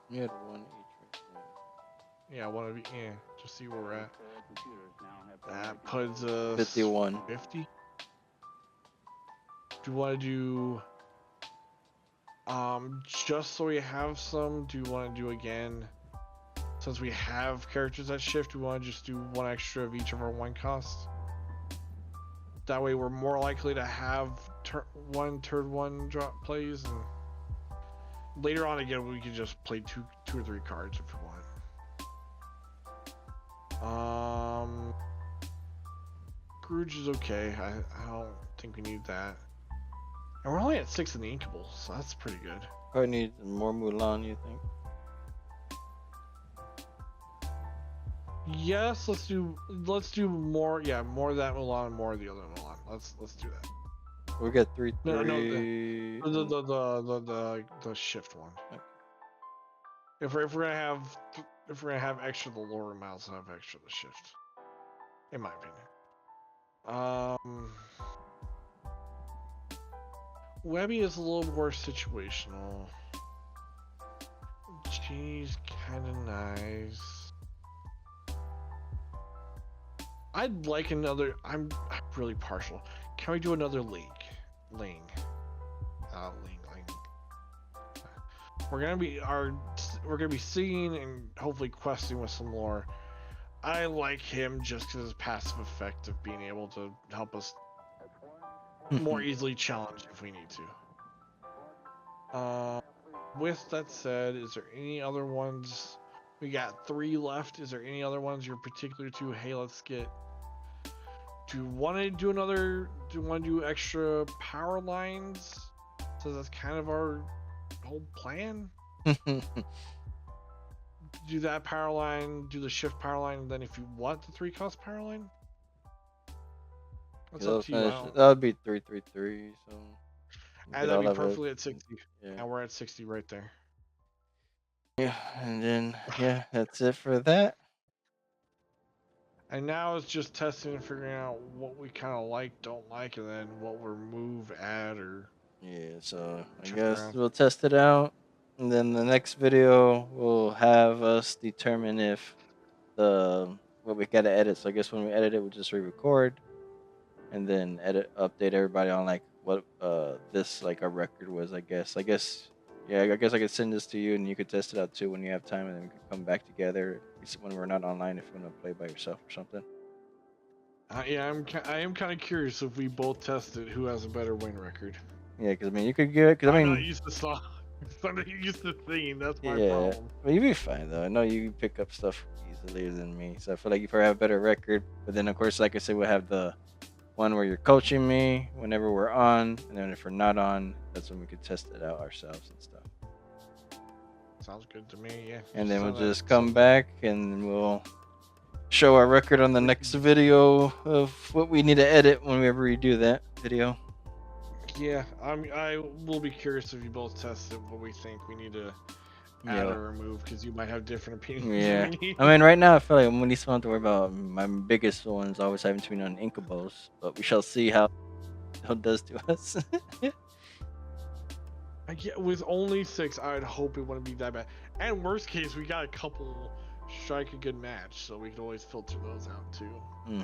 You had one each right there. Yeah, one of each. Yeah, just see where we're at. That puts us 51. 50. Do you want to do just so we have some? Do you want to do again? Since we have characters that shift, we want to just do 1 extra of each of our 1 costs. That way, we're more likely to have one turn 1 drop plays, and later on again we can just play 2 or 3 cards if we want. Scrooge is okay. I don't think we need that. And we're only at 6 in the Inkable, so that's pretty good. Probably need more Mulan, you think? Yes, let's do more. Yeah, more of that Mulan and more of the other Mulan. Let's do that. We got 3. No, the shift one. Okay. If we're gonna have extra, the lower amounts have extra the shift. In my opinion. Webby is a little more situational. Genie's kind of nice. I'd like another. I'm really partial. Can we do another Ling? Ling. We're gonna be seeing and hopefully questing with some lore. I like him just because his passive effect of being able to help us more easily challenge if we need to. With that said, is there any other ones? We got 3 left. Is there any other ones you're particular to? Hey, let's get. Do you want to do another? Do you want to do extra power lines? So that's kind of our whole plan. Do that power line, do the shift power line, and then if you want the 3 cost power line, that's up to you. That would be 333. So. And that'd be perfectly at 60. Yeah. And we're at 60 right there. Yeah, and then that's it for that. And now it's just testing and figuring out what we kind of like, don't like, and then what we're move at or. Yeah, so I guess we'll test it out, and then the next video will have us determine if what we gotta edit. So I guess when we edit it, we'll just re-record, and then update everybody on like what this like our record was. I guess yeah. I guess I could send this to you, and you could test it out too when you have time, and then we could come back together when we're not online if you want to play by yourself or something. Yeah, I am kind of curious if we both tested who has a better win record. Yeah, because I mean, you could get. Because I mean, I'm not used to song. I'm not used to singing. That's my problem. Well, you'll be fine though. I know you pick up stuff easily than me, so I feel like you probably have a better record. But then, of course, like I said, we'll have the one where you're coaching me whenever we're on, and then if we're not on, that's when we could test it out ourselves and stuff. Sounds good to me. Yeah. And then we'll just come back and we'll show our record on the next video of what we need to edit whenever we do that video. Yeah, I will be curious if you both tested what we think we need to add or remove, because you might have different opinions. Yeah, I mean, right now I feel like we still have to worry about my biggest ones always having to be on Inkables, but we shall see how it does to us. With only 6, I'd hope it wouldn't be that bad. And worst case, we got a couple strike a good match, so we can always filter those out too.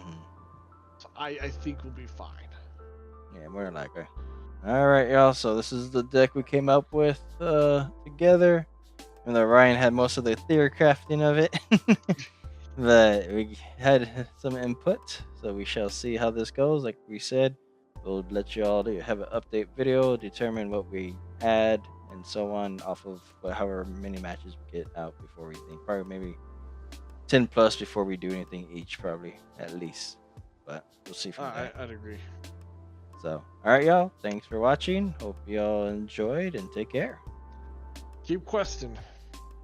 So I think we'll be fine. Yeah, more than likely. All right, y'all. So this is the deck we came up with together, and Ryan had most of the theory crafting of it. But we had some input, so we shall see how this goes. Like we said, we'll let you all have an update video, determine what we add, and so on off of however many matches we get out before we think. Probably maybe 10 plus before we do anything each, probably at least. But we'll see from there. I'd agree. So, all right, y'all. Thanks for watching. Hope y'all enjoyed and take care. Keep questing.